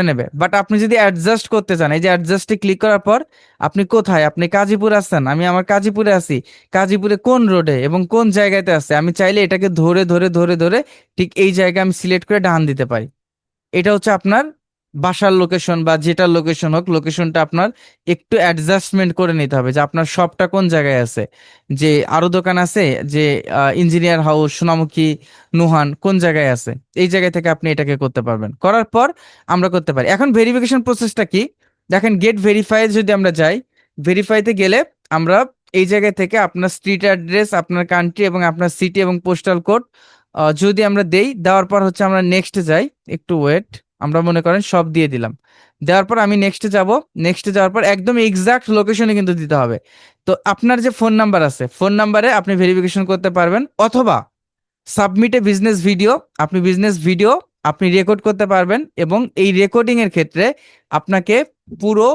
নেবে। বাট আপনি যদি অ্যাডজাস্ট করতে চান, এই যে অ্যাডজাস্টে ক্লিক করার পর আপনি কোথায়, আপনি কাজীপুর আছেন, আমি আমার কাজীপুরে আছি, কাজীপুরে কোন রোডে এবং কোন জায়গাতে আছে, আমি চাইলে এটাকে ধরে ধরে ধরে ধরে ঠিক এই জায়গায় আমি সিলেক্ট করে ডান দিতে পারি। এটা হচ্ছে আপনার বাসার লোকেশন বা যেটা লোকেশন হোক, লোকেশনটা আপনার একটু অ্যাডজাস্টমেন্ট করে নিতে হবে যে আপনার শপটা কোন জায়গায় আছে, যে আরো দোকান আছে, যে ইঞ্জিনিয়ার হাউস, সোনামুখী, নুহান কোন জায়গায় আছে, এই জায়গা থেকে আপনি এটাকে করতে পারবেন। করার পর আমরা করতে পারি। এখন ভেরিফিকেশন প্রসেসটা কি, দেখেন গেট ভেরিফাই যদি আমরা যাই, ভেরিফাইতে গেলে আমরা এই জায়গা থেকে আপনার স্ট্রিট অ্যাড্রেস, আপনার কান্ট্রি এবং আপনার সিটি এবং পোস্টাল কোড যদি আমরা দেই, দেওয়ার পর হচ্ছে আমরা নেক্সটে যাই, একটু ওয়েট, আমরা মনে করেন সব দিয়ে দিলাম। দেওয়ার পর আমি নেক্সটে যাব। নেক্সটে যাওয়ার পর একদম এক্সাক্ট লোকেশনে কিন্তু দিতে হবে। তো আপনার যে ফোন নাম্বার আছে, ফোন নাম্বারে আপনি ভেরিফিকেশন করতে পারবেন, অথবা সাবমিটে বিজনেস ভিডিও, আপনি বিজনেস ভিডিও আপনি রেকর্ড করতে পারবেন, এবং এই রেকর্ডিং এর ক্ষেত্রে আপনাকে পুরো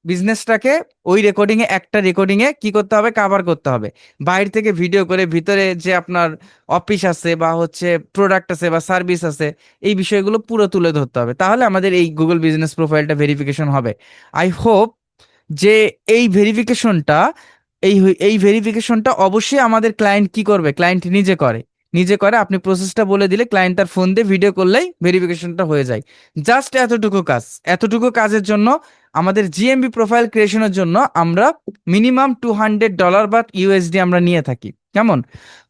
বিজনেসটাকে ওই রেকর্ডিং এ, একটা রেকর্ডিং এ কি করতে হবে, কাভার করতে হবে। বাইরে থেকে ভিডিও করে ভিতরে যে আপনার অফিস আছে বা হচ্ছে প্রোডাক্ট আছে বা সার্ভিস আছে, এই বিষয়গুলো পুরো তুলে ধরতে হবে, তাহলে আমাদের এই গুগল বিজনেস প্রোফাইলটা ভেরিফিকেশন হবে। আই হোপ যে এই ভেরিফিকেশনটা, এই ভেরিফিকেশনটা অবশ্যই আমাদের ক্লায়েন্ট কি করবে, ক্লায়েন্ট নিজে করে আপনি প্রসেসটা বলে দিলে ক্লায়েন্ট তার ফোন দিয়ে ভিডিও করলেই ভেরিফিকেশনটা হয়ে যায়। জাস্ট এতটুকু কাজ, এতটুকু কাজের জন্য আমাদের জিএমবি প্রোফাইল ক্রিয়েশনের জন্য আমরা মিনিমাম $200 বা ইউএসডি আমরা নিয়ে থাকি। কেমন?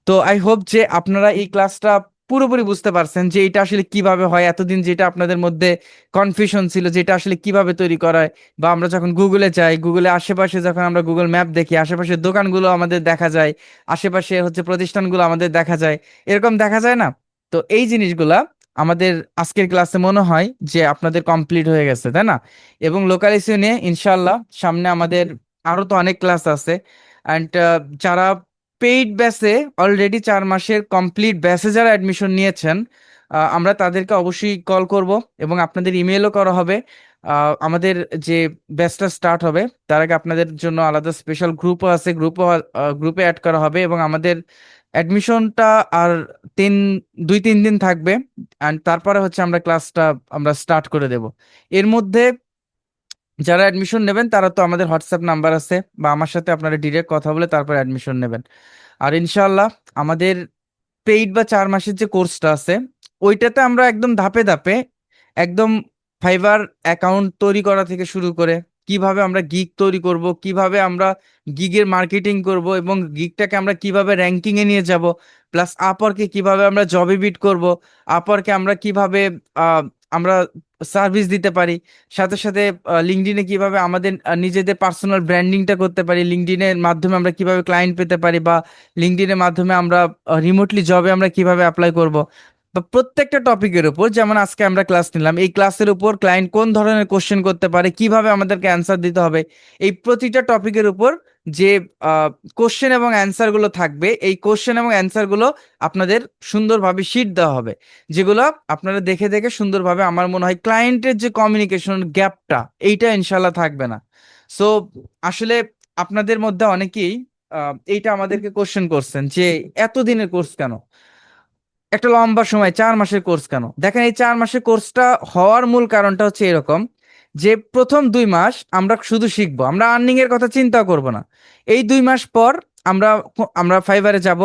তো আই হোপ যে আপনারা এই ক্লাসটা পুরোপুরি বুঝতে পারছেন যে এটা আসলে কিভাবে হয়। এতদিন যেটা আপনাদের মধ্যে কনফিউশন ছিল যে এটা আসলে কিভাবে তৈরি করা হয়, বা আমরা যখন গুগলে যাই, গুগলে আশেপাশে যখন আমরা গুগল ম্যাপ দেখি, আশেপাশের দোকানগুলো আমাদের দেখা যায়, আশেপাশে হচ্ছে প্রতিষ্ঠানগুলো আমাদের দেখা যায়, এরকম দেখা যায় না? তো এই জিনিসগুলা আমাদের আজকের ক্লাসে মনে হয় যে আপনাদের কমপ্লিট হয়ে গেছে, তাই না? এবং লোকাল ইস্যু নিয়ে ইনশাল্লাহ সামনে আমাদের আরো তো অনেক ক্লাস আছে। অ্যান্ড যারা পেইড ব্যাচে অলরেডি 4 মাসের কমপ্লিট ব্যাচে যারা অ্যাডমিশন নিয়েছেন, আমরা তাদেরকে অবশ্যই কল করব এবং আপনাদের ইমেলও করা হবে। আমাদের যে ব্যাচটা স্টার্ট হবে তার আগে আপনাদের জন্য আলাদা স্পেশাল গ্রুপও আছে, গ্রুপে অ্যাড করা হবে, এবং আমাদের অ্যাডমিশনটা আর 2-3 দিন থাকবে। অ্যান্ড তারপরে হচ্ছে আমরা ক্লাসটা আমরা স্টার্ট করে দেব। এর মধ্যে যারা অ্যাডমিশন নেবেন তারা তো আমাদের হোয়াটসঅ্যাপ নাম্বার আছে, বা আমার সাথে আপনারা ডিরেক্ট কথা বলে তারপর অ্যাডমিশন নেবেন। আর ইনশাআল্লাহ আমাদের পেইড বা 4 মাসের যে কোর্সটা আছে, ওইটাতে আমরা একদম ধাপে ধাপে একদম ফাইবার অ্যাকাউন্ট তৈরি করা থেকে শুরু করে কিভাবে আমরা গিগ তৈরি করব, কিভাবে আমরা গিগের মার্কেটিং করব, এবং গিগটাকে আমরা কিভাবে র্যাঙ্কিং এ নিয়ে যাব, প্লাস আপওয়ার্কে কিভাবে আমরা জবে বিট করব, আপওয়ার্কে আমরা কিভাবে আহ, আমরা সার্ভিস দিতে পারি, সাথে সাথে লিঙ্কডইনে কিভাবে আমাদের নিজেদের পার্সোনাল ব্র্যান্ডিংটা করতে পারি, লিঙ্কডইনের মাধ্যমে আমরা কিভাবে ক্লায়েন্ট পেতে পারি, বা লিঙ্কডইনের মাধ্যমে আমরা রিমোটলি জবে আমরা কিভাবে অ্যাপ্লাই করব, বা প্রত্যেকটা টপিকের উপর, যেমন আজকে আমরা ক্লাস নিলাম, এই ক্লাসের উপর ক্লায়েন্ট কোন ধরনের কোশ্চেন করতে পারে, কিভাবে আমাদেরকে অ্যান্সার দিতে হবে, এই প্রতিটা টপিকের উপর যে কোশ্চেন এবং অ্যান্সার গুলো থাকবে, এই কোশ্চেন এবং অ্যান্সার গুলো আপনাদের সুন্দরভাবে শিট দেওয়া হবে, যেগুলো আপনারা দেখে দেখে সুন্দরভাবে, আমার মনে হয় ক্লায়েন্টের যে কমিউনিকেশন গ্যাপটা, এইটা ইনশাল্লাহ থাকবে না। সো আসলে আপনাদের মধ্যে অনেকেই এইটা আমাদেরকে কোশ্চেন করছেন যে এত দিনের কোর্স কেন, একটা লম্বা সময় 4 মাসের কোর্স কেন? দেখেন, এই 4 মাসের কোর্সটা হওয়ার মূল কারণটা হচ্ছে এরকম যে প্রথম 2 মাস আমরা শুধু শিখবো, আমরা আর্নিং এর কথা চিন্তা করব না। এই 2 মাস পর আমরা আমরা ফাইবারে যাব,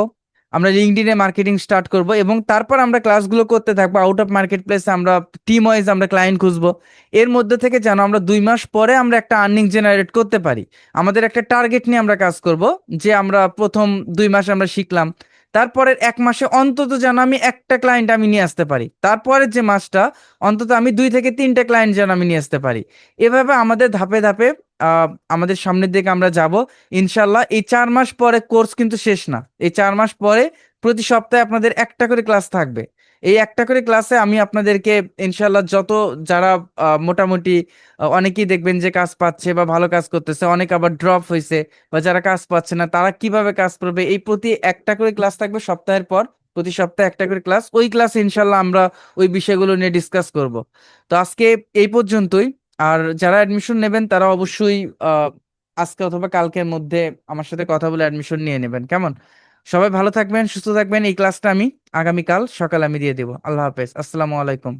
আমরা লিঙ্কডইনে মার্কেটিং স্টার্ট করব, এবং তারপর আমরা ক্লাসগুলো করতে থাকবো আউট অফ মার্কেট প্লেসে, আমরা টিম ওয়াইজ আমরা ক্লায়েন্ট খুঁজবো। এর মধ্যে থেকে যেন আমরা 2 মাস পরে আমরা একটা আর্নিং জেনারেট করতে পারি, আমাদের একটা টার্গেট নিয়ে আমরা কাজ করব, যে আমরা প্রথম 2 মাস আমরা শিখলাম, তারপরের 1 মাসে অন্তত যেন আমি একটা ক্লায়েন্ট আমি নিয়ে আসতে পারি, তারপরের যে মাসটা অন্তত আমি 2 থেকে 3টে ক্লায়েন্ট যেন আমি নিয়ে আসতে পারি। এভাবে আমাদের ধাপে ধাপে আমাদের সামনের দিকে আমরা যাব ইনশাল্লাহ। এই 4 মাস পরে কোর্স কিন্তু শেষ না, এই 4 মাস পরে প্রতি সপ্তাহে আপনাদের একটা করে ক্লাস থাকবে। এই একটা করে ক্লাসে আমি আপনাদেরকে ইনশাল্লাহ যত যারা মোটামুটি অনেকেই দেখবেন যে কাজ পাচ্ছে বা ভালো কাজ করতেছে, অনেক আবার ড্রপ হয়েছে, বা যারা কাজ পাচ্ছে না তারা কিভাবে কাজ করবে, এই প্রতি একটা করে ক্লাস থাকবে সপ্তাহের পর প্রতি সপ্তাহে একটা করে ক্লাস, ওই ক্লাসে ইনশাল্লাহ আমরা ওই বিষয়গুলো নিয়ে ডিসকাস করব। তো আজকে এই পর্যন্তই। আর যারা অ্যাডমিশন নেবেন তারা অবশ্যই আজকে অথবা কালকের মধ্যে আমার সাথে কথা বলে অ্যাডমিশন নিয়ে নেবেন, কেমন? সবাই ভালো থাকবেন, সুস্থ থাকবেন। এই ক্লাসটা আমি আগামীকাল সকালে আমি দিয়ে দেবো। আল্লাহ হাফেজ, আসসালামু আলাইকুম।